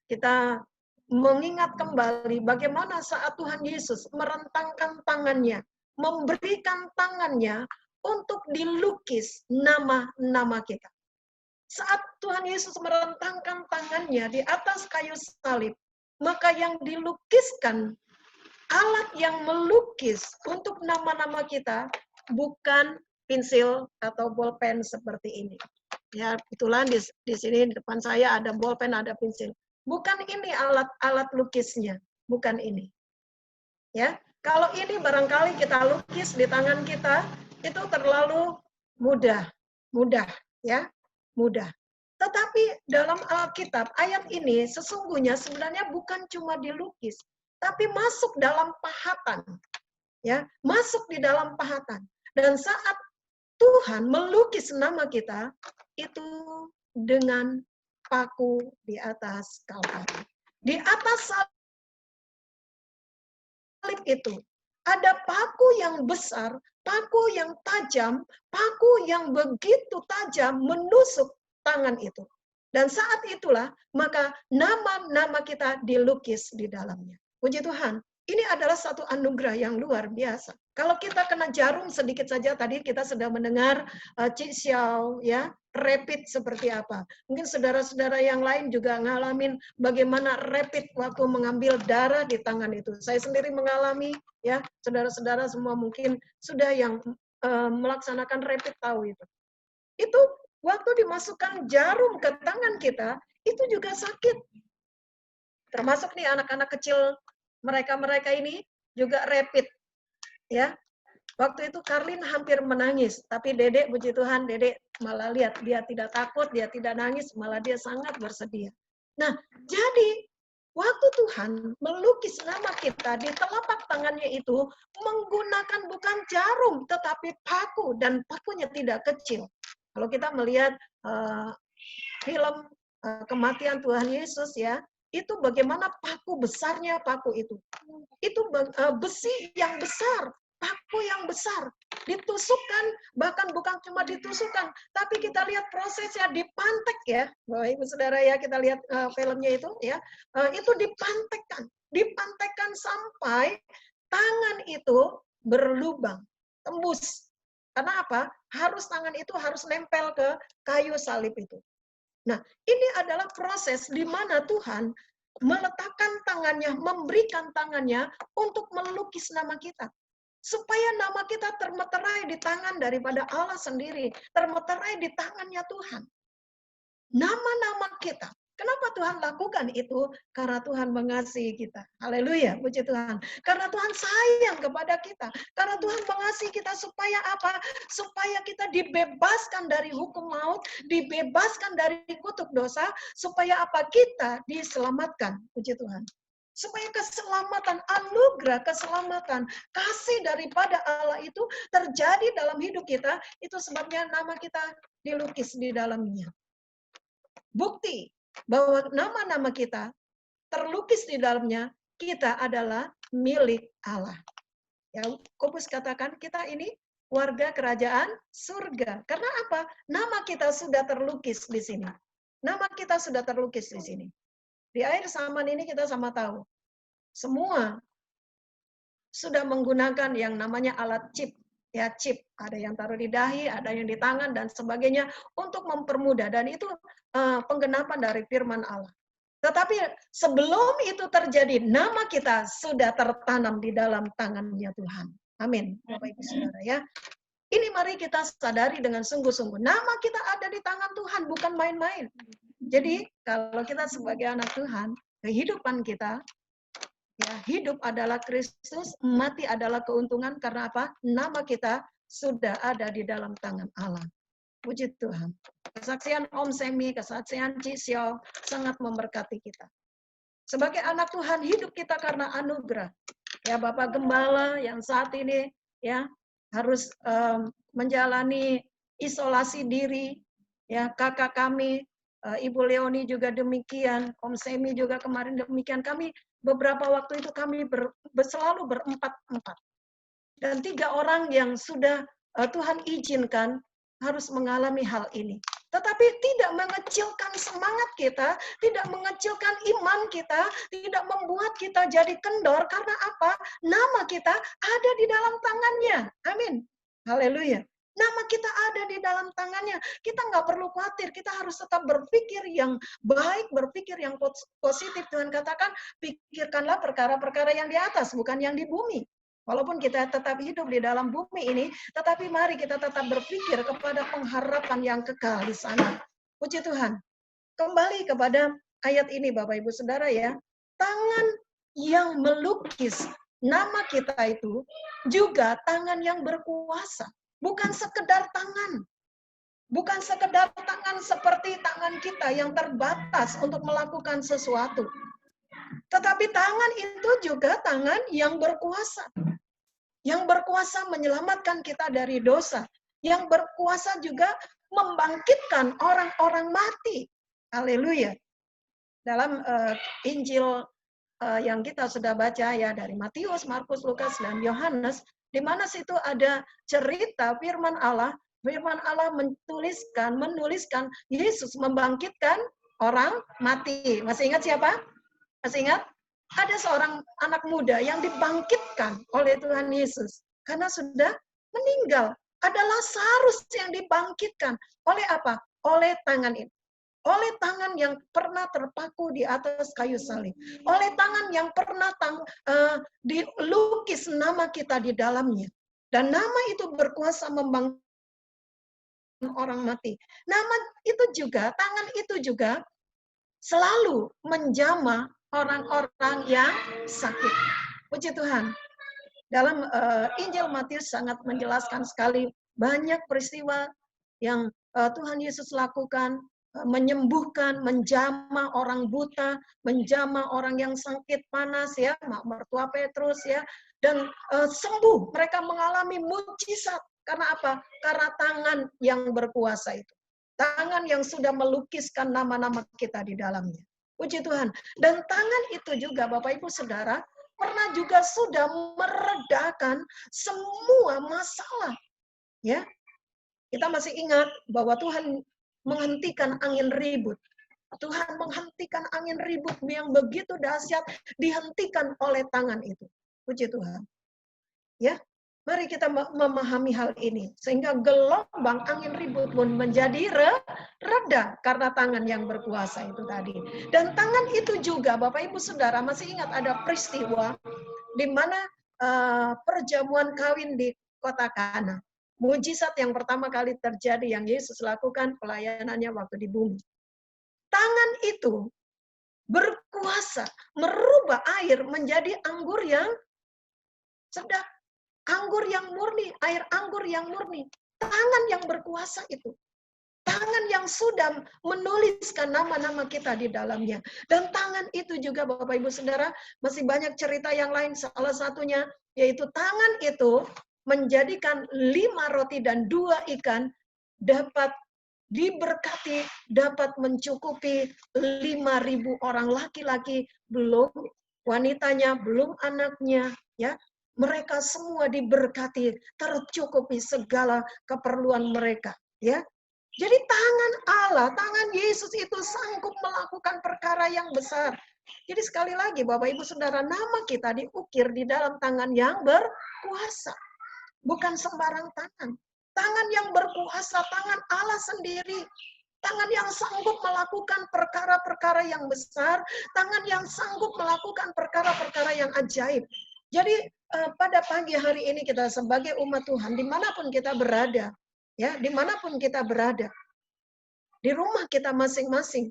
kita mengingat kembali bagaimana saat Tuhan Yesus merentangkan tangannya, memberikan tangannya untuk dilukis nama-nama kita. Saat Tuhan Yesus merentangkan tangannya di atas kayu salib, maka yang dilukiskan, alat yang melukis untuk nama-nama kita bukan pensil atau bolpen seperti ini. Ya, kebetulan di sini di depan saya ada bolpen, ada pensil. Bukan ini alat lukisnya, bukan ini. Ya, kalau ini barangkali kita lukis di tangan kita, itu terlalu mudah, ya, mudah. Tetapi dalam Alkitab, ayat ini sesungguhnya sebenarnya bukan cuma dilukis, tapi masuk dalam pahatan. Ya, masuk di dalam pahatan. Dan saat Tuhan melukis nama kita, itu dengan paku di atas Kalvari. Di atas salib itu ada paku yang besar, paku yang tajam, paku yang begitu tajam menusuk tangan itu. Dan saat itulah maka nama-nama kita dilukis di dalamnya. Puji Tuhan. Ini adalah satu anugerah yang luar biasa. Kalau kita kena jarum sedikit saja, tadi kita sudah mendengar Cik Xiao, ya, rapid seperti apa. Mungkin saudara-saudara yang lain juga ngalamin bagaimana rapid waktu mengambil darah di tangan itu. Saya sendiri mengalami, ya, saudara-saudara semua mungkin sudah yang melaksanakan rapid tahu itu. Itu waktu dimasukkan jarum ke tangan kita, itu juga sakit. Termasuk nih anak-anak kecil, mereka ini juga rapid, ya. Waktu itu Karlin hampir menangis, tapi Dedek, puji Tuhan, Dedek malah lihat dia tidak takut, dia tidak nangis, malah dia sangat bersedia. Nah, jadi waktu Tuhan melukis nama kita di telapak tangannya itu menggunakan bukan jarum, tetapi paku, dan pakunya tidak kecil. Kalau kita melihat film kematian Tuhan Yesus, ya, itu bagaimana paku besarnya paku itu. Itu besi yang besar, paku yang besar. Ditusukkan, bahkan bukan cuma ditusukkan, tapi kita lihat prosesnya dipantek, ya. Bapak Ibu Saudara, ya, kita lihat filmnya itu, ya. Itu dipantekkan sampai tangan itu berlubang, tembus. Karena apa? Tangan itu harus nempel ke kayu salib itu. Nah, ini adalah proses di mana Tuhan meletakkan tangannya, memberikan tangannya untuk melukis nama kita. Supaya nama kita termeterai di tangan daripada Allah sendiri, termeterai di tangannya Tuhan. Nama-nama kita. Kenapa Tuhan lakukan itu? Karena Tuhan mengasihi kita. Haleluya, puji Tuhan. Karena Tuhan sayang kepada kita. Karena Tuhan mengasihi kita supaya apa? Supaya kita dibebaskan dari hukum maut, dibebaskan dari kutuk dosa, supaya apa? Kita diselamatkan, puji Tuhan. Supaya keselamatan, anugerah keselamatan, kasih daripada Allah itu terjadi dalam hidup kita, itu sebabnya nama kita dilukis di dalamnya. Bukti bahwa nama-nama kita terlukis di dalamnya, kita adalah milik Allah. Yakobus katakan kita ini warga kerajaan surga. Karena apa? Nama kita sudah terlukis di sini. Nama kita sudah terlukis di sini. Di akhir zaman ini kita sama tahu. Semua sudah menggunakan yang namanya alat chip. Ya, chip. Ada yang taruh di dahi, ada yang di tangan, dan sebagainya untuk mempermudah. Dan itu penggenapan dari firman Allah. Tetapi sebelum itu terjadi, nama kita sudah tertanam di dalam tangannya Tuhan. Amin. Bapak Ibu Saudara ya. Ini mari kita sadari dengan sungguh-sungguh. Nama kita ada di tangan Tuhan, bukan main-main. Jadi kalau kita sebagai anak Tuhan, kehidupan kita, ya hidup adalah Kristus, mati adalah keuntungan. Karena apa? Nama kita sudah ada di dalam tangan Allah. Puji Tuhan. Kesaksian Om Semi, kesaksian Cisio sangat memberkati kita. Sebagai anak Tuhan, hidup kita karena anugerah. Ya Bapak Gembala yang saat ini ya harus menjalani isolasi diri. Ya kakak kami, Ibu Leoni juga demikian, Om Semi juga kemarin demikian. Kami beberapa waktu itu kami selalu berempat-empat. Dan 3 orang yang sudah Tuhan izinkan harus mengalami hal ini. Tetapi tidak mengecilkan semangat kita, tidak mengecilkan iman kita, tidak membuat kita jadi kendor. Karena apa? Nama kita ada di dalam tangannya. Amin. Haleluya. Nama kita ada di dalam tangannya. Kita nggak perlu khawatir. Kita harus tetap berpikir yang baik, berpikir yang positif. Tuhan katakan, pikirkanlah perkara-perkara yang di atas, bukan yang di bumi. Walaupun kita tetap hidup di dalam bumi ini, tetapi mari kita tetap berpikir kepada pengharapan yang kekal di sana. Puji Tuhan. Kembali kepada ayat ini Bapak Ibu Saudara ya. Tangan yang melukis nama kita itu juga tangan yang berkuasa. Bukan sekedar tangan. Bukan sekedar tangan seperti tangan kita yang terbatas untuk melakukan sesuatu. Tetapi tangan itu juga tangan yang berkuasa. Yang berkuasa menyelamatkan kita dari dosa. Yang berkuasa juga membangkitkan orang-orang mati. Haleluya. Dalam Injil yang kita sudah baca ya dari Matius, Markus, Lukas, dan Yohanes, di mana situ ada cerita firman Allah. Firman Allah menuliskan Yesus membangkitkan orang mati. Masih ingat siapa? Masih ingat? Ada seorang anak muda yang dibangkitkan oleh Tuhan Yesus karena sudah meninggal. Ada Lazarus yang dibangkitkan oleh apa? Oleh tangan ini. Oleh tangan yang pernah terpaku di atas kayu salib. Oleh tangan yang pernah dilukis nama kita di dalamnya. Dan nama itu berkuasa membangkitkan orang mati. Nama itu juga, tangan itu juga selalu menjamah orang-orang yang sakit. Puji Tuhan. Dalam Injil Matius sangat menjelaskan sekali banyak peristiwa yang Tuhan Yesus lakukan, menyembuhkan, menjamah orang buta, menjamah orang yang sakit panas ya, mertua Petrus ya, dan sembuh. Mereka mengalami mujizat. Karena apa? Karena tangan yang berkuasa itu. Tangan yang sudah melukiskan nama-nama kita di dalamnya. Puji Tuhan. Dan tangan itu juga Bapak Ibu Saudara pernah juga sudah meredakan semua masalah. Ya. Kita masih ingat bahwa Tuhan menghentikan angin ribut. Tuhan menghentikan angin ribut yang begitu dahsyat dihentikan oleh tangan itu. Puji Tuhan. Ya. Mari kita memahami hal ini. Sehingga gelombang angin ribut pun menjadi reda karena tangan yang berkuasa itu tadi. Dan tangan itu juga, Bapak Ibu Saudara, masih ingat ada peristiwa di mana perjamuan kawin di kota Kana. Mujizat yang pertama kali terjadi yang Yesus lakukan pelayanannya waktu di bumi. Tangan itu berkuasa merubah air menjadi anggur yang sedap. Anggur yang murni, air anggur yang murni. Tangan yang berkuasa itu. Tangan yang sudah menuliskan nama-nama kita di dalamnya. Dan tangan itu juga Bapak Ibu Saudara, masih banyak cerita yang lain. Salah satunya yaitu tangan itu menjadikan 5 roti dan 2 ikan dapat diberkati dapat mencukupi 5.000 orang laki-laki, belum wanitanya, belum anaknya, ya. Mereka semua diberkati, tercukupi segala keperluan mereka, ya. Jadi tangan Allah, tangan Yesus itu sanggup melakukan perkara yang besar. Jadi sekali lagi Bapak Ibu Saudara, nama kita diukir di dalam tangan yang berkuasa. Bukan sembarang tangan. Tangan yang berkuasa, tangan Allah sendiri. Tangan yang sanggup melakukan perkara-perkara yang besar, tangan yang sanggup melakukan perkara-perkara yang ajaib. Jadi pada pagi hari ini kita sebagai umat Tuhan, dimanapun kita berada, ya, dimanapun kita berada, di rumah kita masing-masing,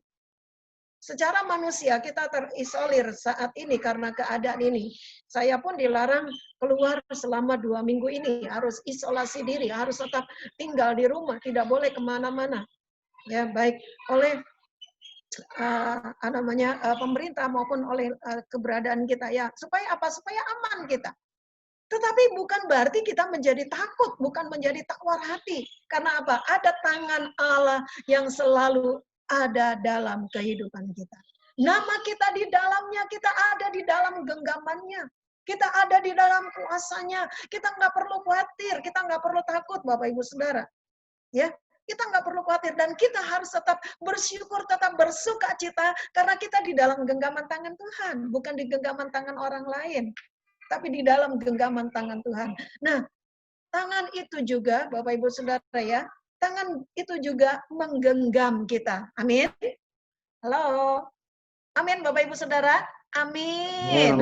secara manusia kita terisolir saat ini karena keadaan ini. Saya pun dilarang keluar selama 2 minggu ini, harus isolasi diri, harus tetap tinggal di rumah, tidak boleh kemana-mana. Ya, baik oleh pemerintah maupun oleh keberadaan kita, ya, supaya apa? Supaya aman kita. Tetapi bukan berarti kita menjadi takut, bukan menjadi takwar hati. Karena apa? Ada tangan Allah yang selalu ada dalam kehidupan kita. Nama kita di dalamnya, kita ada di dalam genggamannya. Kita ada di dalam kuasanya. Kita nggak perlu khawatir, kita nggak perlu takut, Bapak Ibu Saudara. Ya, kita nggak perlu khawatir dan kita harus tetap bersyukur, tetap bersuka cita karena kita di dalam genggaman tangan Tuhan, bukan di genggaman tangan orang lain, tapi di dalam genggaman tangan Tuhan. Nah, tangan itu juga, Bapak Ibu Saudara, ya, tangan itu juga menggenggam kita. Amin. Halo. Amin, Bapak Ibu Saudara. Amin.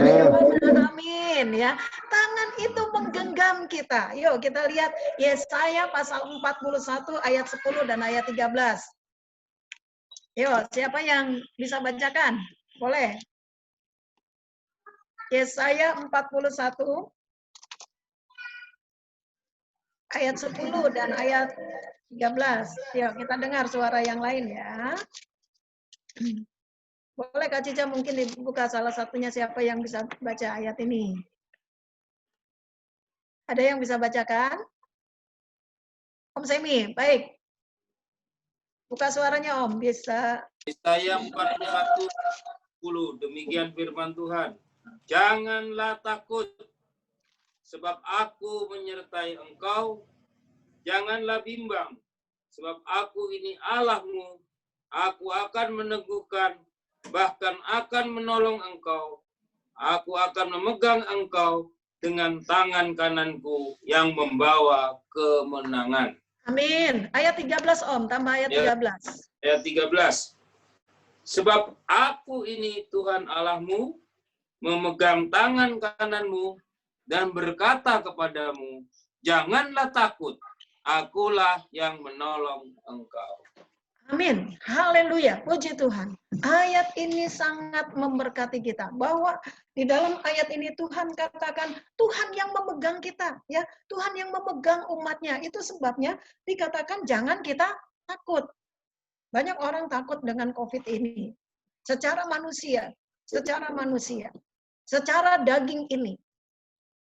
Amin, ya. Tangan itu menggenggam kita. Yuk kita lihat Yesaya pasal 41 ayat 10 dan ayat 13. Yuk, siapa yang bisa bacakan? Boleh. Yesaya 41 ayat 10 dan ayat 13. Yuk kita dengar suara yang lain, ya. Boleh Kak Cica mungkin dibuka salah satunya, siapa yang bisa baca ayat ini? Ada yang bisa bacakan? Om Semi, baik. Buka suaranya Om, bisa. Yesaya 41:10, demikian firman Tuhan. Janganlah takut, sebab aku menyertai engkau. Janganlah bimbang, sebab aku ini Allahmu. Aku akan meneguhkan, bahkan akan menolong engkau. Aku akan memegang engkau dengan tangan kananku yang membawa kemenangan. Amin. Ayat 13 Om, tambah ayat 13. Ayat 13. Sebab aku ini Tuhan Allahmu, memegang tangan kananmu dan berkata kepadamu, janganlah takut, akulah yang menolong engkau. Amin. Haleluya. Puji Tuhan. Ayat ini sangat memberkati kita. Bahwa di dalam ayat ini Tuhan katakan, Tuhan yang memegang kita. Ya, Tuhan yang memegang umatnya. Itu sebabnya dikatakan jangan kita takut. Banyak orang takut dengan COVID ini. Secara manusia. Secara daging ini.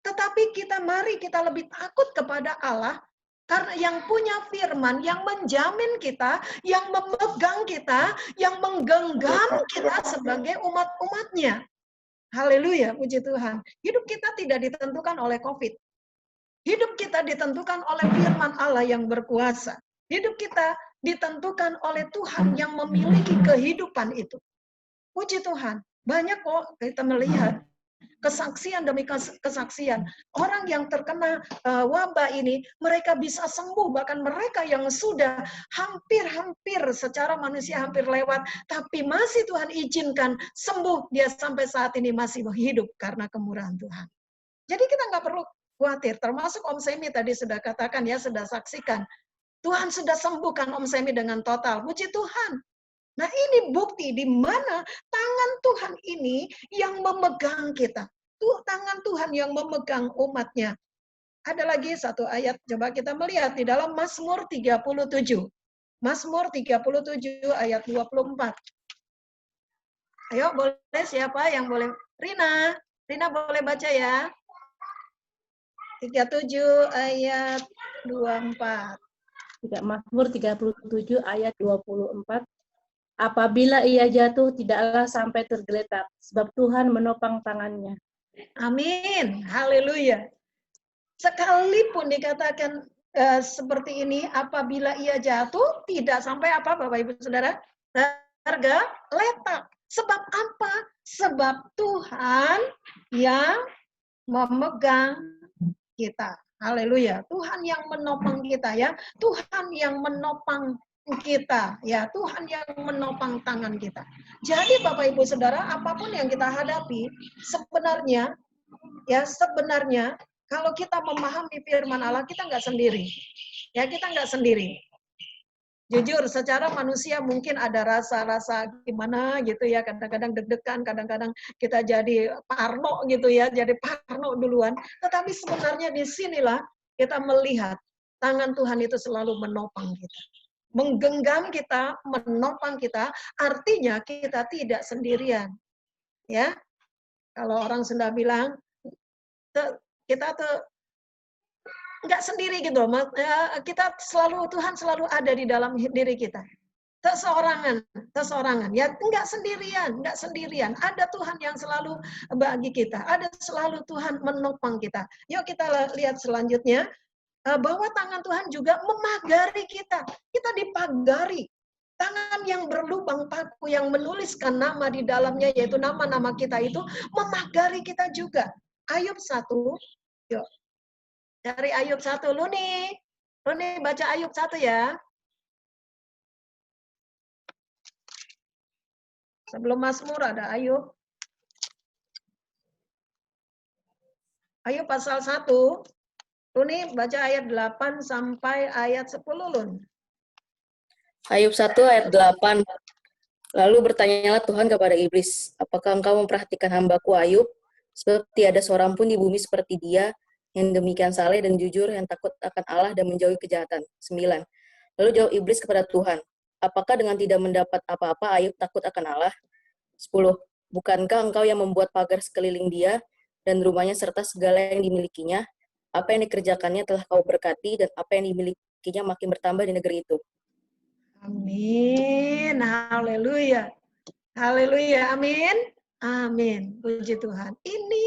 Tetapi mari kita lebih takut kepada Allah. Karena yang punya firman, yang menjamin kita, yang memegang kita, yang menggenggam kita sebagai umat-umatnya. Haleluya, puji Tuhan. Hidup kita tidak ditentukan oleh COVID. Hidup kita ditentukan oleh firman Allah yang berkuasa. Hidup kita ditentukan oleh Tuhan yang memiliki kehidupan itu. Puji Tuhan. Banyak kok kita melihat kesaksian demi kesaksian. Orang yang terkena wabah ini, mereka bisa sembuh. Bahkan mereka yang sudah hampir secara manusia hampir lewat, tapi masih Tuhan izinkan sembuh. Dia sampai saat ini masih hidup karena kemurahan Tuhan. Jadi kita nggak perlu khawatir. Termasuk Om Semi tadi sudah katakan, ya, sudah saksikan. Tuhan sudah sembuhkan Om Semi dengan total. Puji Tuhan. Nah, ini bukti di mana tangan Tuhan ini yang memegang kita. Tangan Tuhan yang memegang umatnya. Ada lagi satu ayat, coba kita melihat di dalam Mazmur 37. Mazmur 37 ayat 24. Ayo, boleh siapa yang boleh? Rina boleh baca ya. 37 ayat 24. Mazmur 37 ayat 24. Apabila ia jatuh, tidaklah sampai tergeletak, sebab Tuhan menopang tangannya. Amin. Haleluya. Sekalipun dikatakan seperti ini, apabila ia jatuh, tidak sampai apa Bapak Ibu Saudara? Tergeletak. Sebab apa? Sebab Tuhan yang memegang kita. Haleluya. Tuhan yang menopang kita ya. Tuhan yang menopang kita ya. Tuhan yang menopang tangan kita. Jadi Bapak Ibu Saudara, apapun yang kita hadapi, sebenarnya kalau kita memahami firman Allah, kita nggak sendiri. Ya, kita nggak sendiri. Jujur, secara manusia mungkin ada rasa-rasa gimana gitu ya, kadang-kadang deg-degan, kadang-kadang kita jadi parno gitu ya, jadi parno duluan. Tetapi sebenarnya di sinilah kita melihat tangan Tuhan itu selalu menopang kita. Menggenggam kita, menopang kita, artinya kita tidak sendirian. Ya, kalau orang Sunda bilang, kita tuh nggak sendiri gitu, kita selalu, Tuhan selalu ada di dalam diri kita. Seseorangan, ya nggak sendirian. Ada Tuhan yang selalu bagi kita, ada selalu Tuhan menopang kita. Yuk kita lihat selanjutnya, bahwa tangan Tuhan juga memagari kita. Kita dipagari. Tangan yang berlubang paku yang menuliskan nama di dalamnya, yaitu nama-nama kita itu, memagari kita juga. Ayub 1, yuk. Dari Ayub 1, Luni baca Ayub 1 ya. Sebelum Mazmur ada Ayub. Ayub pasal 1. Luni baca ayat 8 sampai ayat 10, Lun. Ayub 1 ayat 8. Lalu bertanyalah Tuhan kepada iblis, apakah engkau memperhatikan hambaku Ayub? Sebab tiada seorang pun di bumi seperti dia, yang demikian saleh dan jujur, yang takut akan Allah dan menjauhi kejahatan. 9. Lalu jawab iblis kepada Tuhan, apakah dengan tidak mendapat apa-apa Ayub takut akan Allah? 10. Bukankah engkau yang membuat pagar sekeliling dia dan rumahnya serta segala yang dimilikinya? Apa yang dikerjakannya telah kau berkati, dan apa yang dimilikinya makin bertambah di negeri itu. Amin. Haleluya. Haleluya. Amin. Amin. Puji Tuhan. Ini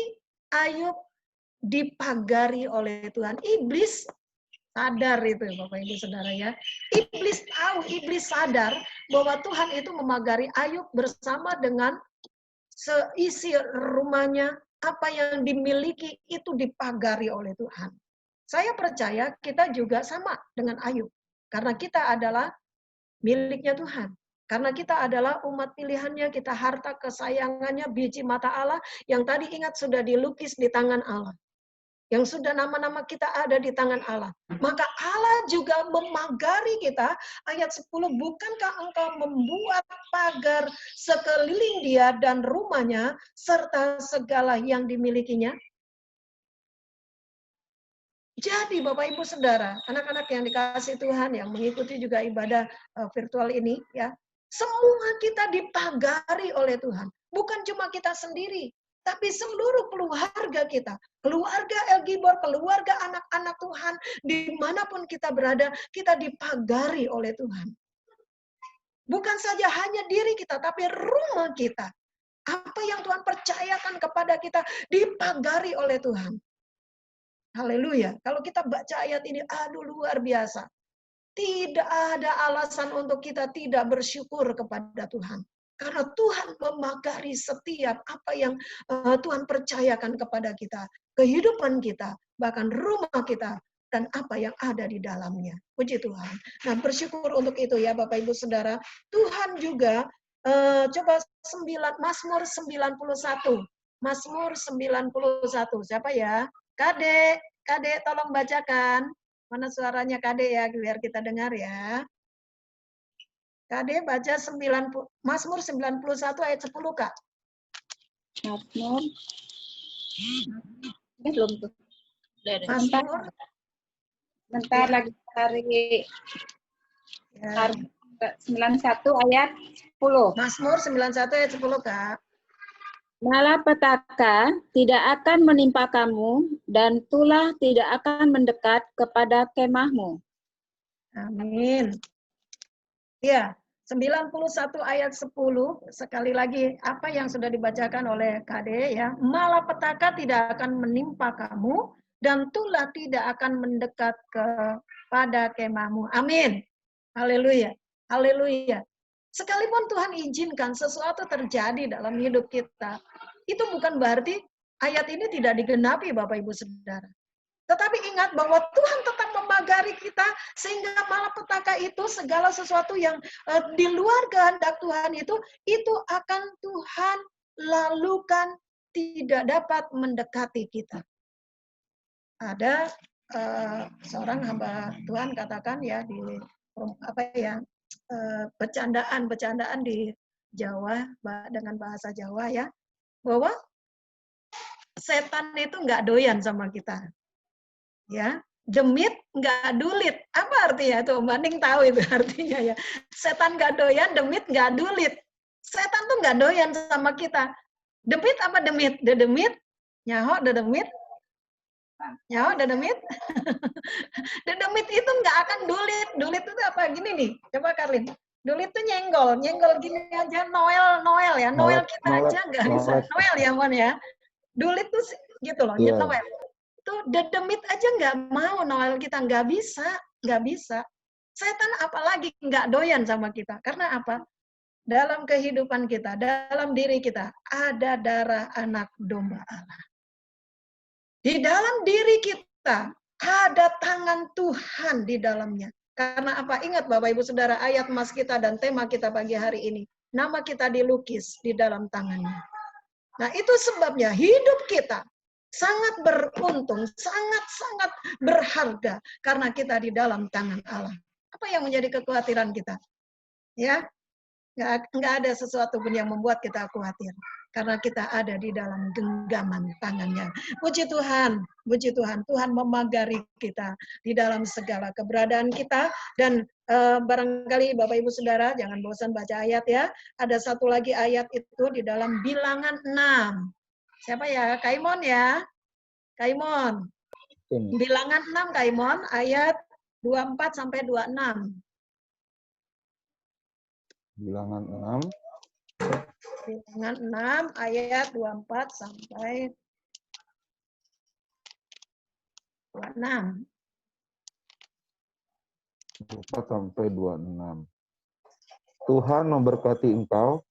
Ayub dipagari oleh Tuhan. Iblis sadar itu Bapak Ibu Saudara ya. Iblis tahu, iblis sadar bahwa Tuhan itu memagari Ayub bersama dengan seisi rumahnya, apa yang dimiliki itu dipagari oleh Tuhan. Saya percaya kita juga sama dengan Ayub. Karena kita adalah miliknya Tuhan. Karena kita adalah umat pilihannya, kita harta kesayangannya, biji mata Allah, yang tadi ingat sudah dilukis di tangan Allah. Yang sudah nama-nama kita ada di tangan Allah. Maka Allah juga memagari kita. Ayat 10, bukankah engkau membuat pagar sekeliling dia dan rumahnya, serta segala yang dimilikinya? Jadi Bapak Ibu Saudara, anak-anak yang dikasihi Tuhan, yang mengikuti juga ibadah virtual ini, ya, semua kita dipagari oleh Tuhan. Bukan cuma kita sendiri, tapi seluruh keluarga kita, keluarga El Gibor, keluarga anak-anak Tuhan, dimanapun kita berada, kita dipagari oleh Tuhan. Bukan saja hanya diri kita, tapi rumah kita. Apa yang Tuhan percayakan kepada kita, dipagari oleh Tuhan. Haleluya. Kalau kita baca ayat ini, aduh luar biasa. Tidak ada alasan untuk kita tidak bersyukur kepada Tuhan. Karena Tuhan memagari setiap apa yang Tuhan percayakan kepada kita. Kehidupan kita, bahkan rumah kita, dan apa yang ada di dalamnya. Puji Tuhan. Nah, bersyukur untuk itu ya Bapak Ibu Saudara. Tuhan juga, coba Mazmur 91. Mazmur 91. Siapa ya? Kadek tolong bacakan. Mana suaranya Kadek ya, biar kita dengar ya. Kadek baca Mazmur 91 ayat 10, Kak. Mazmur. Belum tuh. Mazmur. Bentar lagi cari. Ya. 91 ayat 10. Mazmur 91 ayat 10, Kak. Malapetaka tidak akan menimpa kamu, dan tulah tidak akan mendekat kepada kemahmu. Amin. Ya, 91 ayat 10, sekali lagi apa yang sudah dibacakan oleh KD ya. Malapetaka tidak akan menimpa kamu dan tulah tidak akan mendekat kepada kemahmu. Amin. Haleluya. Haleluya. Sekalipun Tuhan izinkan sesuatu terjadi dalam hidup kita, itu bukan berarti ayat ini tidak digenapi Bapak Ibu Saudara. Tetapi ingat bahwa Tuhan tetap memagari kita sehingga malapetaka itu segala sesuatu yang di luar kehendak Tuhan itu akan Tuhan lalukan, tidak dapat mendekati kita. Ada seorang hamba Tuhan katakan ya di bercandaan di Jawa dengan bahasa Jawa ya, bahwa setan itu nggak doyan sama kita. Ya, demit nggak dulit. Apa artinya tuh? Banding tahu itu artinya ya. Setan nggak doyan, demit nggak dulit. Setan tuh nggak doyan sama kita. Demit apa demit? Dedemit, nyaho dedemit, nyaho dedemit. Dedemit itu nggak akan dulit. Dulit itu apa? Gini nih, coba Karlin. Dulit tuh nyenggol gini aja. Noel ya. Noel kita aja nggak bisa. Noel ya Mon ya. Dulit tuh gitu loh, Noel. Tuh dedemit aja nggak mau Noel kita, nggak bisa. Setan apalagi nggak doyan sama kita. Karena apa? Dalam kehidupan kita, dalam diri kita ada darah anak domba Allah. Di dalam diri kita ada tangan Tuhan di dalamnya. Karena apa? Ingat Bapak Ibu Saudara, ayat mas kita dan tema kita pagi hari ini. Nama kita dilukis di dalam tangannya. Nah itu sebabnya hidup kita sangat beruntung, sangat-sangat berharga karena kita di dalam tangan Allah. Apa yang menjadi kekhawatiran kita? Ya, nggak ada sesuatu pun yang membuat kita khawatir karena kita ada di dalam genggaman tangannya. Puji Tuhan, Tuhan memagari kita di dalam segala keberadaan kita. Dan barangkali Bapak Ibu Saudara jangan bosan baca ayat ya. Ada satu lagi ayat itu di dalam Bilangan 6. Siapa ya? Kaimon ya? Kaimon. Bilangan 6 Kaimon ayat 24 sampai 26. Bilangan 6. Bilangan 6 ayat 24 sampai 26. 24 sampai 26. Tuhan memberkati engkau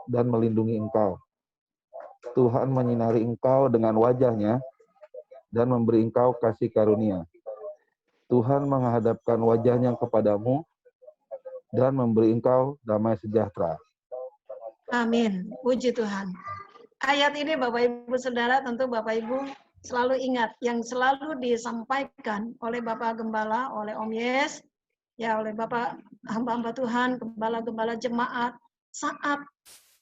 dan melindungi engkau. Tuhan menyinari engkau dengan wajah-Nya dan memberi engkau kasih karunia. Tuhan menghadapkan wajah-Nya kepadamu dan memberi engkau damai sejahtera. Amin. Puji Tuhan. Ayat ini Bapak Ibu Saudara, tentu Bapak Ibu selalu ingat yang selalu disampaikan oleh Bapak Gembala, oleh Om Yes, ya oleh Bapak hamba-hamba Tuhan, gembala-gembala jemaat saat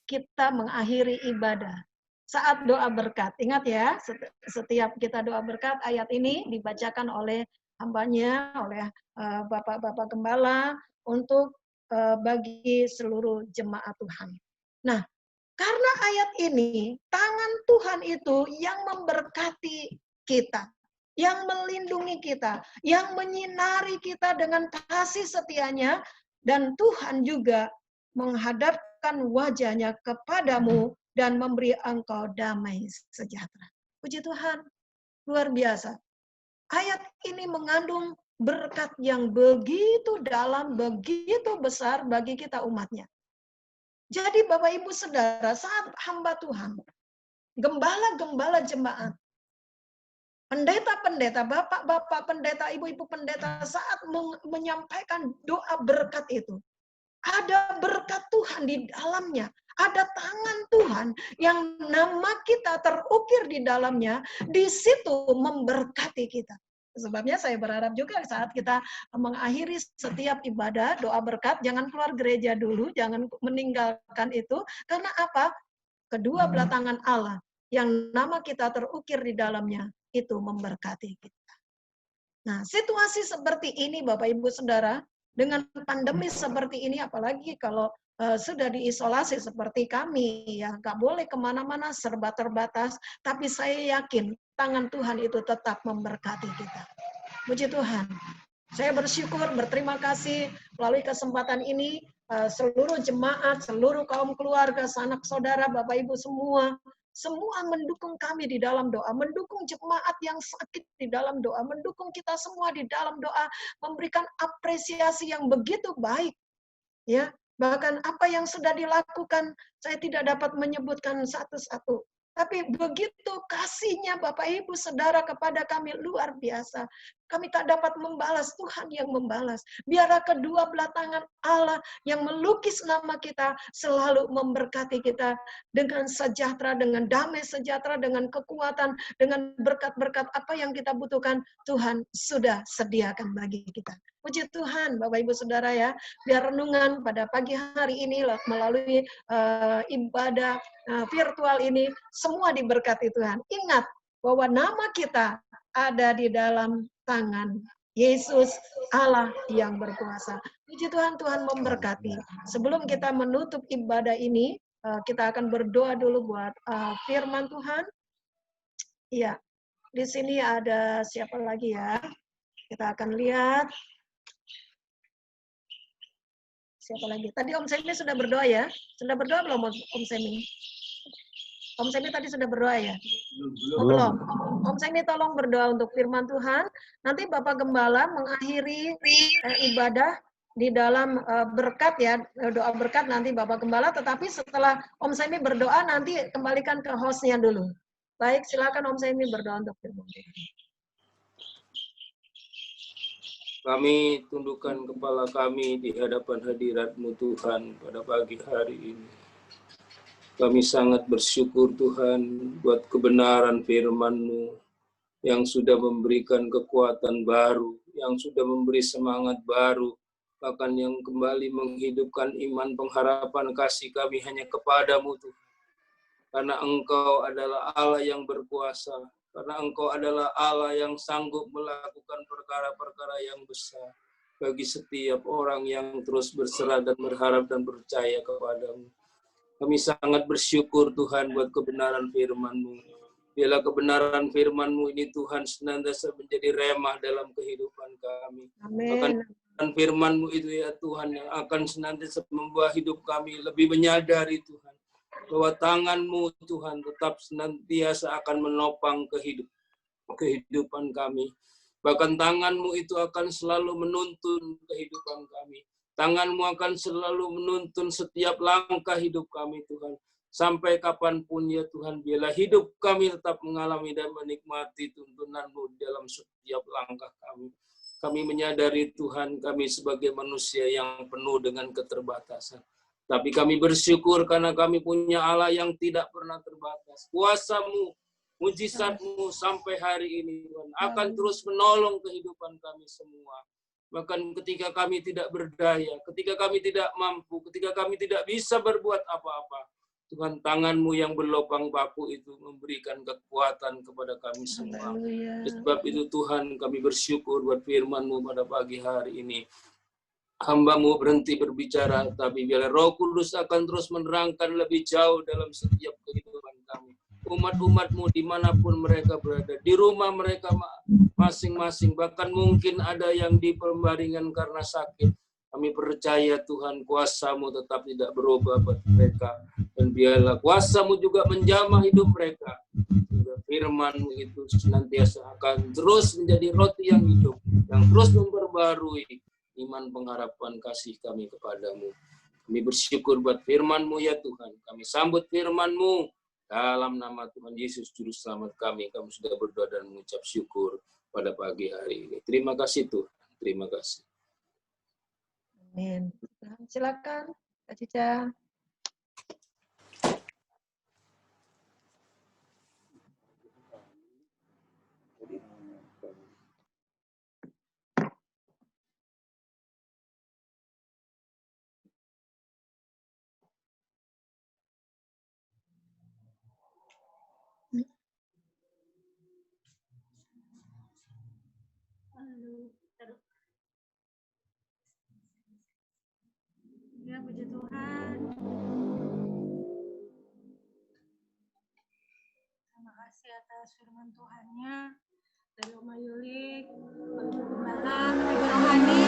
kita mengakhiri ibadah. Saat doa berkat, ingat ya, setiap kita doa berkat, ayat ini dibacakan oleh hambanya, oleh Bapak-Bapak Gembala, untuk bagi seluruh jemaat Tuhan. Nah, karena ayat ini, tangan Tuhan itu yang memberkati kita, yang melindungi kita, yang menyinari kita dengan kasih setianya, dan Tuhan juga menghadapkan wajah-Nya kepadamu dan memberi engkau damai sejahtera. Puji Tuhan, luar biasa. Ayat ini mengandung berkat yang begitu dalam, begitu besar bagi kita umatnya. Jadi Bapak Ibu Saudara, saat hamba Tuhan, gembala-gembala jemaat, pendeta-pendeta, bapak-bapak pendeta, ibu-ibu pendeta, saat menyampaikan doa berkat itu, ada berkat Tuhan di dalamnya. Ada tangan Tuhan yang nama kita terukir di dalamnya, di situ memberkati kita. Sebabnya saya berharap juga saat kita mengakhiri setiap ibadah, doa berkat, jangan keluar gereja dulu, jangan meninggalkan itu. Karena apa? Kedua belah tangan Allah yang nama kita terukir di dalamnya, itu memberkati kita. Nah, situasi seperti ini Bapak Ibu Saudara, dengan pandemi seperti ini, apalagi kalau sudah diisolasi seperti kami, ya nggak boleh kemana-mana, serba terbatas, tapi saya yakin tangan Tuhan itu tetap memberkati kita. Puji Tuhan. Saya bersyukur, berterima kasih melalui kesempatan ini, seluruh jemaat, seluruh kaum keluarga, sanak saudara, Bapak Ibu semua mendukung kami di dalam doa, mendukung jemaat yang sakit di dalam doa, mendukung kita semua di dalam doa, memberikan apresiasi yang begitu baik. Ya, bahkan apa yang sudah dilakukan, saya tidak dapat menyebutkan satu-satu. Tapi begitu kasihnya Bapak Ibu Saudara kepada kami luar biasa. Kami tak dapat membalas, Tuhan yang membalas. Biarlah kedua belah tangan Allah yang melukis nama kita selalu memberkati kita dengan sejahtera, dengan damai sejahtera, dengan kekuatan, dengan berkat-berkat apa yang kita butuhkan, Tuhan sudah sediakan bagi kita. Puji Tuhan Bapak Ibu Saudara ya, biar renungan pada pagi hari ini melalui ibadah virtual ini semua diberkati Tuhan. Ingat bahwa nama kita ada di dalam tangan Yesus Allah yang berkuasa. Puji Tuhan, Tuhan memberkati. Sebelum kita menutup ibadah ini, kita akan berdoa dulu buat firman Tuhan. Iya, di sini ada siapa lagi ya? Kita akan lihat. Siapa lagi? Tadi Om Semi sudah berdoa ya? Sudah berdoa belum Om Semi? Om Semi tadi sudah berdoa ya? Belum. Om Semi tolong berdoa untuk firman Tuhan. Nanti Bapak Gembala mengakhiri ibadah di dalam berkat ya, doa berkat nanti Bapak Gembala. Tetapi setelah Om Semi berdoa nanti kembalikan ke hostnya dulu. Baik, silakan Om Semi berdoa untuk firman Tuhan. Kami tundukkan kepala kami di hadapan hadirat-Mu Tuhan pada pagi hari ini. Kami sangat bersyukur Tuhan buat kebenaran firman-Mu yang sudah memberikan kekuatan baru, yang sudah memberi semangat baru, bahkan yang kembali menghidupkan iman, pengharapan, kasih kami hanya kepada-Mu Tuhan. Karena Engkau adalah Allah yang berkuasa, karena Engkau adalah Allah yang sanggup melakukan perkara-perkara yang besar bagi setiap orang yang terus berserah dan berharap dan percaya kepadamu. Kami sangat bersyukur Tuhan buat kebenaran firman-Mu. Biarlah kebenaran firman-Mu ini Tuhan senantiasa menjadi remah dalam kehidupan kami. Bahkan firman-Mu itu ya Tuhan yang akan senantiasa membuat hidup kami lebih menyadari Tuhan bahwa tangan-Mu Tuhan tetap senantiasa akan menopang kehidupan kami. Bahkan tangan-Mu itu akan selalu menuntun kehidupan kami. Tangan-Mu akan selalu menuntun setiap langkah hidup kami Tuhan. Sampai kapanpun ya Tuhan, biarlah hidup kami tetap mengalami dan menikmati tuntunan-Mu dalam setiap langkah kami. Kami menyadari Tuhan, kami sebagai manusia yang penuh dengan keterbatasan. Tapi kami bersyukur karena kami punya Allah yang tidak pernah terbatas. Kuasa-Mu, mujizat-Mu sampai hari ini Tuhan akan terus menolong kehidupan kami semua. Bahkan ketika kami tidak berdaya, ketika kami tidak mampu, ketika kami tidak bisa berbuat apa-apa, Tuhan tangan-Mu yang berlopang paku itu memberikan kekuatan kepada kami semua. Sebab itu Tuhan kami bersyukur buat firman-Mu pada pagi hari ini. Hamba-Mu berhenti berbicara, tapi biarlah Roh Kudus akan terus menerangkan lebih jauh dalam setiap kehidupan kami. Umat-umat-Mu dimanapun mereka berada, di rumah mereka masing-masing, bahkan mungkin ada yang di pembaringan karena sakit. Kami percaya Tuhan kuasa-Mu tetap tidak berubah buat mereka. Dan biarlah kuasa-Mu juga menjamah hidup mereka. Sehingga firman-Mu itu senantiasa akan terus menjadi roti yang hidup, yang terus memperbarui iman, pengharapan, kasih kami kepadamu. Kami bersyukur buat firman-Mu ya Tuhan. Kami sambut firman-Mu dalam nama Tuhan Yesus Juru Selamat kami. Kami sudah berdoa dan mengucap syukur pada pagi hari ini. Terima kasih Tuhan. Terima kasih. Amin. Silakan Kak Cica. Ya, puji Tuhan. Terima kasih atas firman Tuhan-Nya. dari Oma Yulik, Ibu Gembala, Ibu Rohani.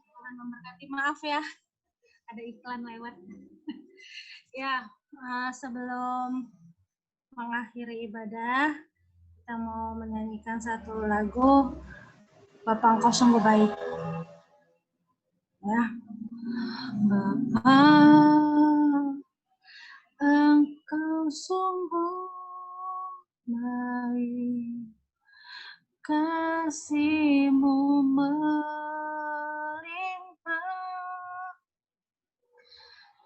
Tuhan memberkati, maaf ya, ada iklan lewat. Ya, sebelum mengakhiri ibadah, kita mau menyanyikan satu lagu Bapa Engkau Sungguh Baik. Ya, Bapa Engkau sungguh baik, kasih-Mu melimpah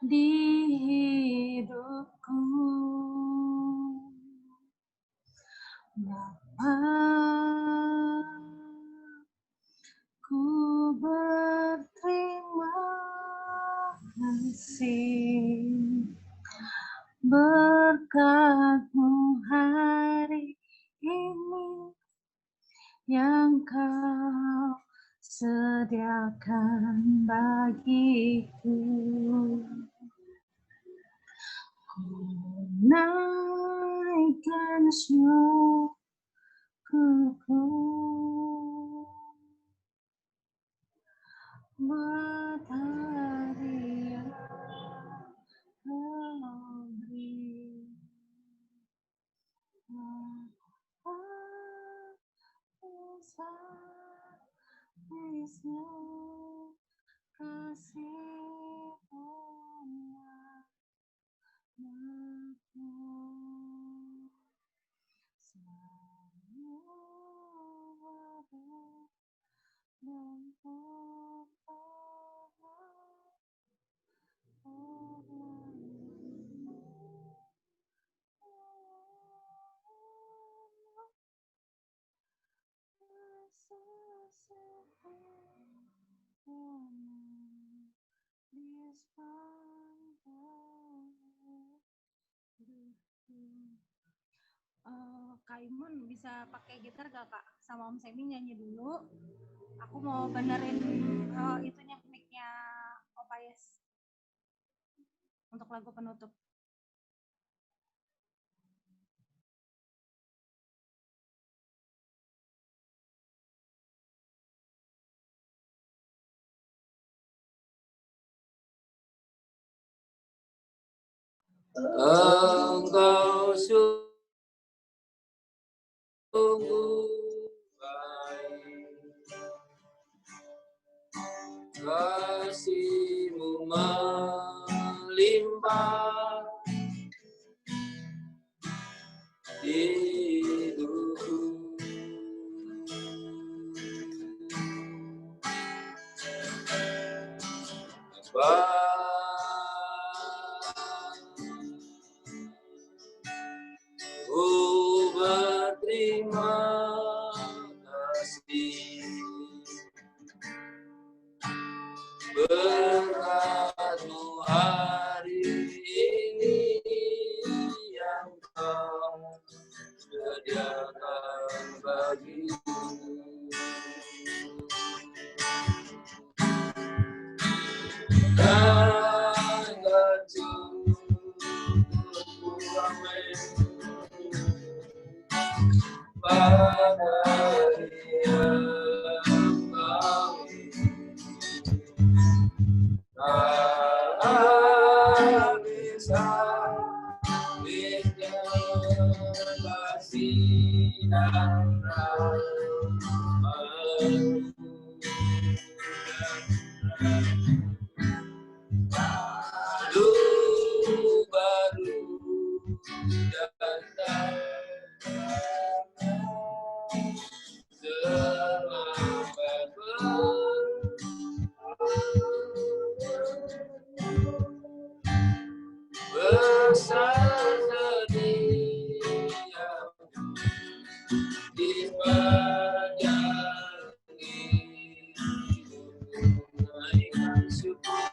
di hidupku. Bapa, ku berterima kasih berkat-Mu hari ini yang Kau sediakan bagiku. Ku naikkan syukurku buat hari yang Kau beri. Habisnya kasih-Mu aku. Kak Imun bisa pakai gitar gak Kak? Sama Om Semi nyanyi dulu. Aku mau benerin itunya mic-nya Opa Yes untuk lagu penutup. Engkau sungguh baik, kasih-Mu melimpah di hidupku. Ku berterima kasih berkat-Mu hari ini yang Kau sediakan bagiku. Dan syukurku amin pada Dia Kau tak bisa kasih dan rahmat-Mu. Baru datang selamat bersedia di padang naikkan syukur.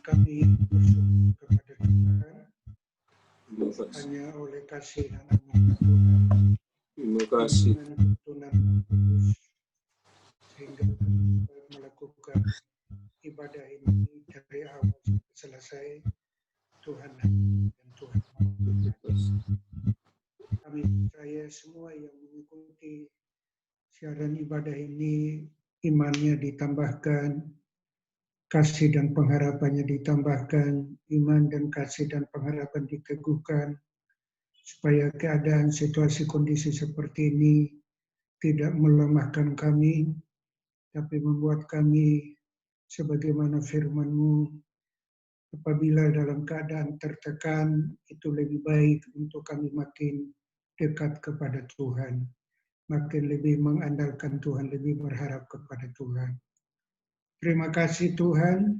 Kami bersyukur kepada Tuhan hanya oleh kasih dan anugerah Tuhan. Terima kasih. Dengan tuntunan Kudus, sehingga kami dapat melakukan ibadah ini dari awal sampai selesai. Tuhan dan Tuhan memberkati. Kami percaya semua yang mengikuti siaran ibadah ini imannya ditambahkan, kasih dan pengharapannya ditambahkan, iman dan kasih dan pengharapan diteguhkan, supaya keadaan situasi kondisi seperti ini tidak melemahkan kami, tapi membuat kami sebagaimana firman-Mu, apabila dalam keadaan tertekan, itu lebih baik untuk kami makin dekat kepada Tuhan, makin lebih mengandalkan Tuhan, lebih berharap kepada Tuhan. Terima kasih Tuhan,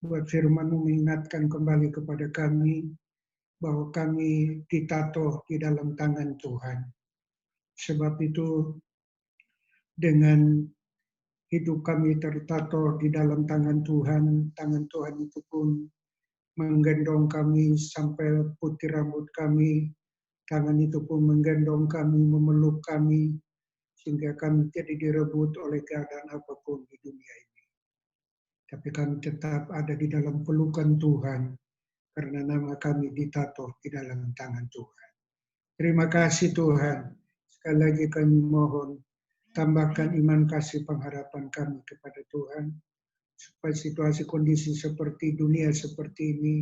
buat firman-Mu mengingatkan kembali kepada kami, bahwa kami ditato di dalam tangan Tuhan. Sebab itu, dengan hidup kami tertato di dalam tangan Tuhan itu pun menggendong kami sampai putih rambut kami, Tangan itu pun menggendong kami, memeluk kami, sehingga kami tidak direbut oleh keadaan apapun di dunia ini. Tapi kami tetap ada di dalam pelukan Tuhan, karena nama kami ditaruh di dalam tangan Tuhan. Terima kasih Tuhan. Sekali lagi kami mohon, tambahkan iman kasih pengharapan kami kepada Tuhan, supaya situasi kondisi seperti dunia seperti ini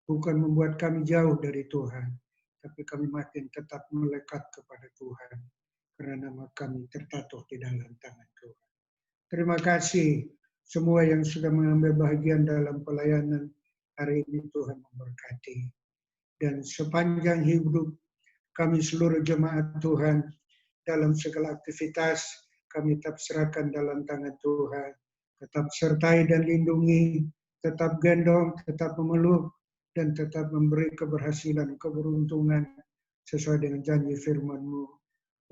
bukan membuat kami jauh dari Tuhan, tapi kami makin tetap melekat kepada Tuhan, karena nama kami tertaruh di dalam tangan Tuhan. Terima kasih semua yang sudah mengambil bahagian dalam pelayanan hari ini. Tuhan memberkati. Dan sepanjang hidup kami seluruh jemaat Tuhan, dalam segala aktivitas kami tetap serahkan dalam tangan Tuhan. Tetap sertai dan lindungi, tetap gendong, tetap memeluk, dan tetap memberi keberhasilan, keberuntungan sesuai dengan janji firman-Mu,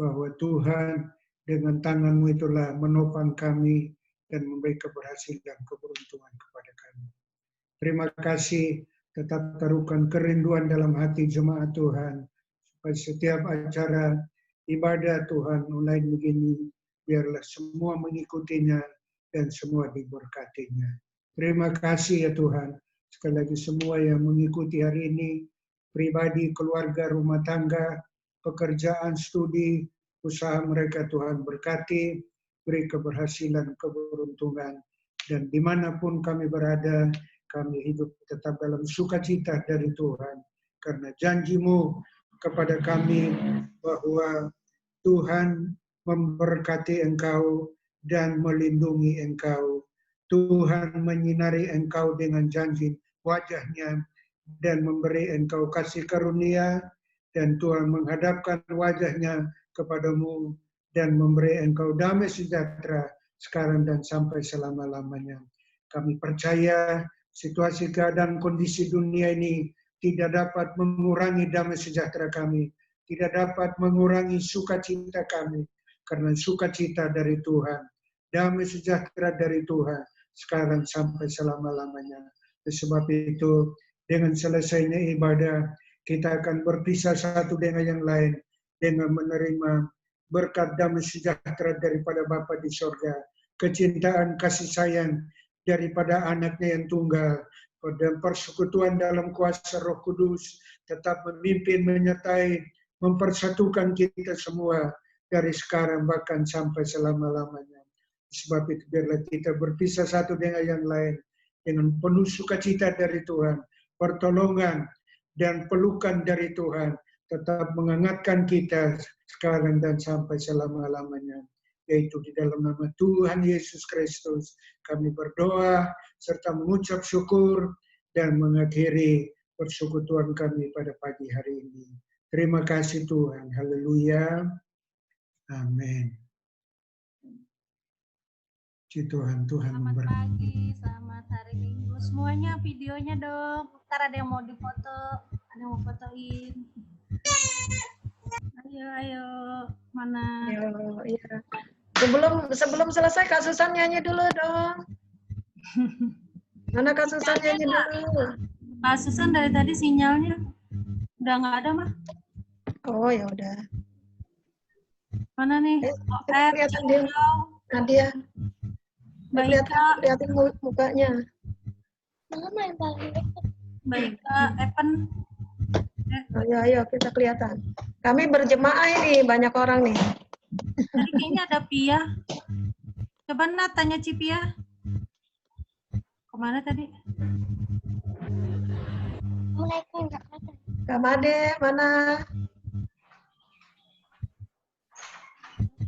bahwa Tuhan dengan tangan-Mu itulah menopang kami dan memberi keberhasilan, keberuntungan kepada kami. Terima kasih, tetap taruhkan kerinduan dalam hati jemaat Tuhan, supaya setiap acara ibadah Tuhan mulai begini, biarlah semua mengikutinya dan semua diberkatinya. Terima kasih ya Tuhan. Sekali lagi semua yang mengikuti hari ini, pribadi, keluarga, rumah tangga, pekerjaan, studi, usaha mereka Tuhan berkati, beri keberhasilan, keberuntungan, dan dimanapun kami berada, kami hidup tetap dalam sukacita dari Tuhan, karena janji-Mu kepada kami bahwa Tuhan memberkati engkau dan melindungi engkau. Tuhan menyinari engkau dengan janji wajah-Nya dan memberi engkau kasih karunia, dan Tuhan menghadapkan wajah-Nya kepadamu dan memberi engkau damai sejahtera sekarang dan sampai selama-lamanya. Kami percaya situasi keadaan kondisi dunia ini tidak dapat mengurangi damai sejahtera kami, tidak dapat mengurangi sukacita kami, karena sukacita dari Tuhan, damai sejahtera dari Tuhan, sekarang sampai selama-lamanya. Sebab itu, dengan selesainya ibadah, kita akan berpisah satu dengan yang lain, dengan menerima berkat damai sejahtera daripada Bapa di sorga, kecintaan kasih sayang daripada anaknya yang tunggal, dan persekutuan dalam kuasa Roh Kudus tetap memimpin, menyertai, mempersatukan kita semua dari sekarang bahkan sampai selama-lamanya. Sebab itu biarlah kita berpisah satu dengan yang lain dengan penuh sukacita dari Tuhan, pertolongan dan pelukan dari Tuhan tetap menghangatkan kita sekarang dan sampai selama-lamanya. Yaitu di dalam nama Tuhan Yesus Kristus kami berdoa serta mengucap syukur dan mengakhiri persekutuan kami pada pagi hari ini. Terima kasih Tuhan. Haleluya. Amin. Puji Tuhan, Tuhan Selamat memberkati. pagi, selamat hari Minggu. Semuanya videonya dong. Ntar ada yang mau difoto, ada yang mau fotoin. Ayo, mana? Ya, ya. Sebelum selesai Kak Susan nyanyi dulu dong. Mana Kak Susan nyanyi dulu? Kak Susan dari tadi sinyalnya udah nggak ada mah. Oh ya udah. Mana nih? Kelihatan dia. Nadia. Mbak Ika. Kelihatan mukanya. Mbak Ika, Evan. Ayo kita kelihatan. Kami berjemaah ini, banyak orang nih. Tadi kayaknya ada Pia. Coba Nat tanya Cipia. Kemana tadi? Kak Made, mana?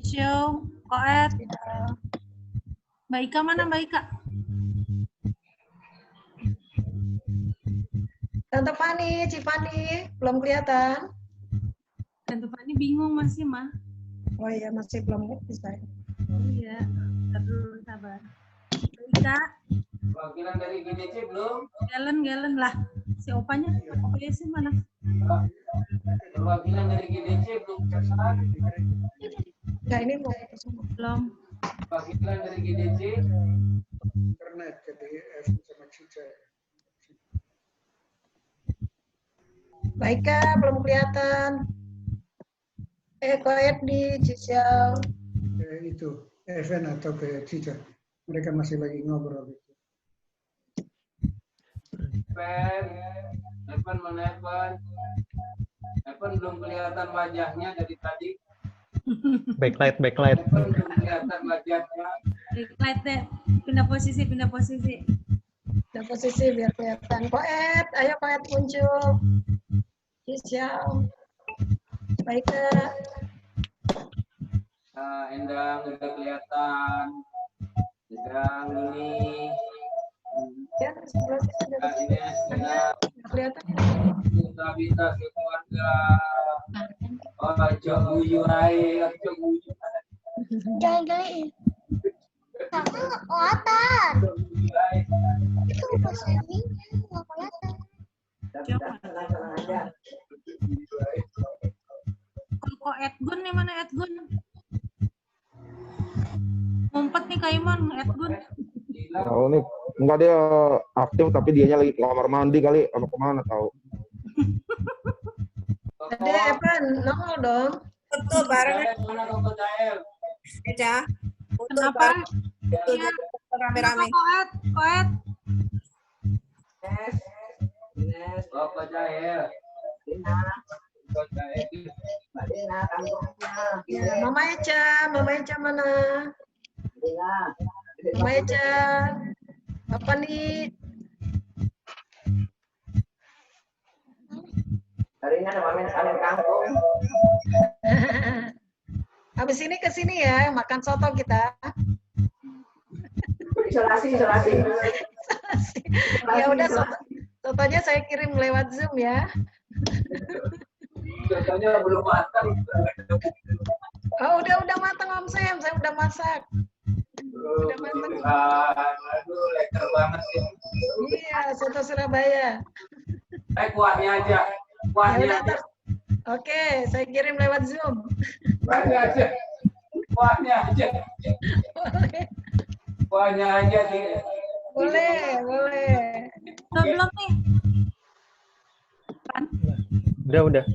Show, Koet. Mbak Ika mana Mbak Ika? Tante Fani, Cipani, belum kelihatan. Tante Fani bingung masih mah. Oh iya, masih belum bisa. Iya, terus sabar. Mbak Ika. Perwakilan dari GDC belum? Galen lah. Si opanya, opanya sih mana? Perwakilan dari GDC belum selesai. Ya ini mau belum. Perwakilan dari GDC. Internet jadi sama Cica. Baik Kak, belum kelihatan. Koet di Cisau. Itu Evan atau ke Cica. Mereka masih lagi ngobrol. Evan mana Evan? Evan belum kelihatan wajahnya dari tadi. Backlight. Evan belum kelihatan wajahnya. Backlight deh. Pindah posisi. Pindah posisi biar kelihatan. Koet, ayo Koet muncul. Cisau. Baik, Kak. Nah, Endang udah kelihatan. Endang ini. Ya, sebelah sini Kak Ines sudah kelihatan. Bisa keluarga. Ojo guyu ae, ojo guyu. Jangan geli. Kamu kekuatan. Itu bahasa Inggris nggak kelihatan. Kalau Edgun nih, mana Edgun? Ngumpet nih Kak Iman, Edgun. Tahu nih, enggak dia aktif tapi dianya lagi ke kamar mandi kali, apa kemana tahu. Ada Evan, nongol dong. Foto bareng. Eca. Foto bareng. Iya. Rame-rame. Koet. Ines, Bapak Jahel. Ya, Mama Eca mana? Mama Eca. Apa nih? Hari ini ada panen kangkung. Habis ini ke sini ya, makan soto kita. Isolasi. Ya udah, sotonya saya kirim lewat Zoom ya. Contohnya belum matang. Oh, udah matang Om Sam, saya udah masak. Udah matang. Aduh, leker banget sih. Iya, soto Surabaya. Kuahnya aja. Ya udah, oke, saya kirim lewat Zoom. Kuahnya aja. Boleh. Kuahnya aja sih. Boleh. Belum nih. Udah.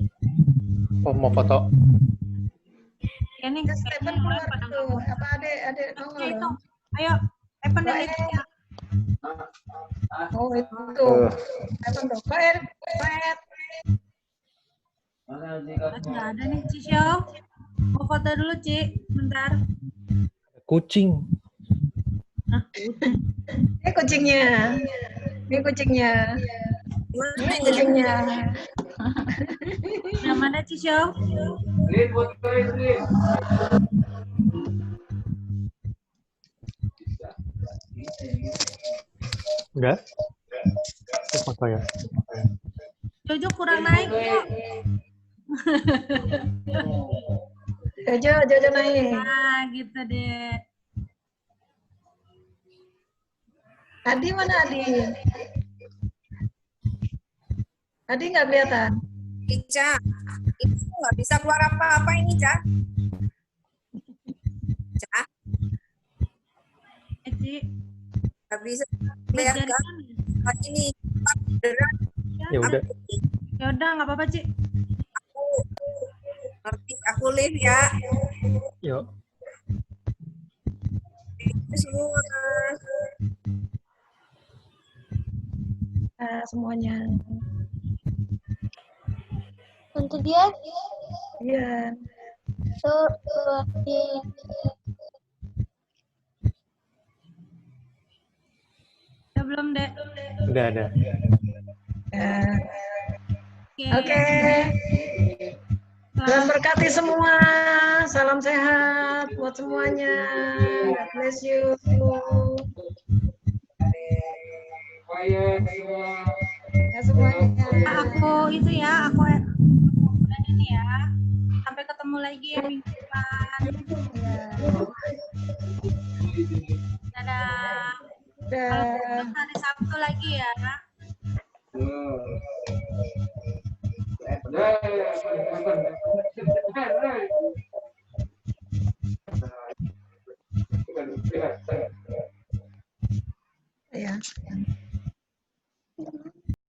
Oh, mau foto. Ya nih, Stephen keluar tuh. Apa adek nongol dong? Ayo, Evan dan Eca. Oh, itu. Evan dong. Koet. Nggak ada nih, Cisau. Mau foto dulu, Ci. Bentar. Kucing. Ini kucingnya. Yang mana, Cisau? Enggak? Foto ya. Jojo kurang naik kok. Jojo naik. Nah, gitu deh. Adi mana Adi? Adi nggak kelihatan. Ica, itu nggak bisa keluar apa-apa ini, Ca. Ci. Nggak bisa kelihatan. Ini beneran. Ya udah. Ya udah, nggak apa-apa, Ci. Aku live ya. Yuk. Semua. Semuanya. Untuk dia? Iya. Ya belum, Dek. Udah ada. Oke. Tuhan berkati semua. Salam sehat buat semuanya. God bless you. Ya semuanya. Aku itu ya, aku ini ya. Sampai ketemu lagi ya minggu depan. Dadah. Kalau hari Sabtu lagi ya. Ya.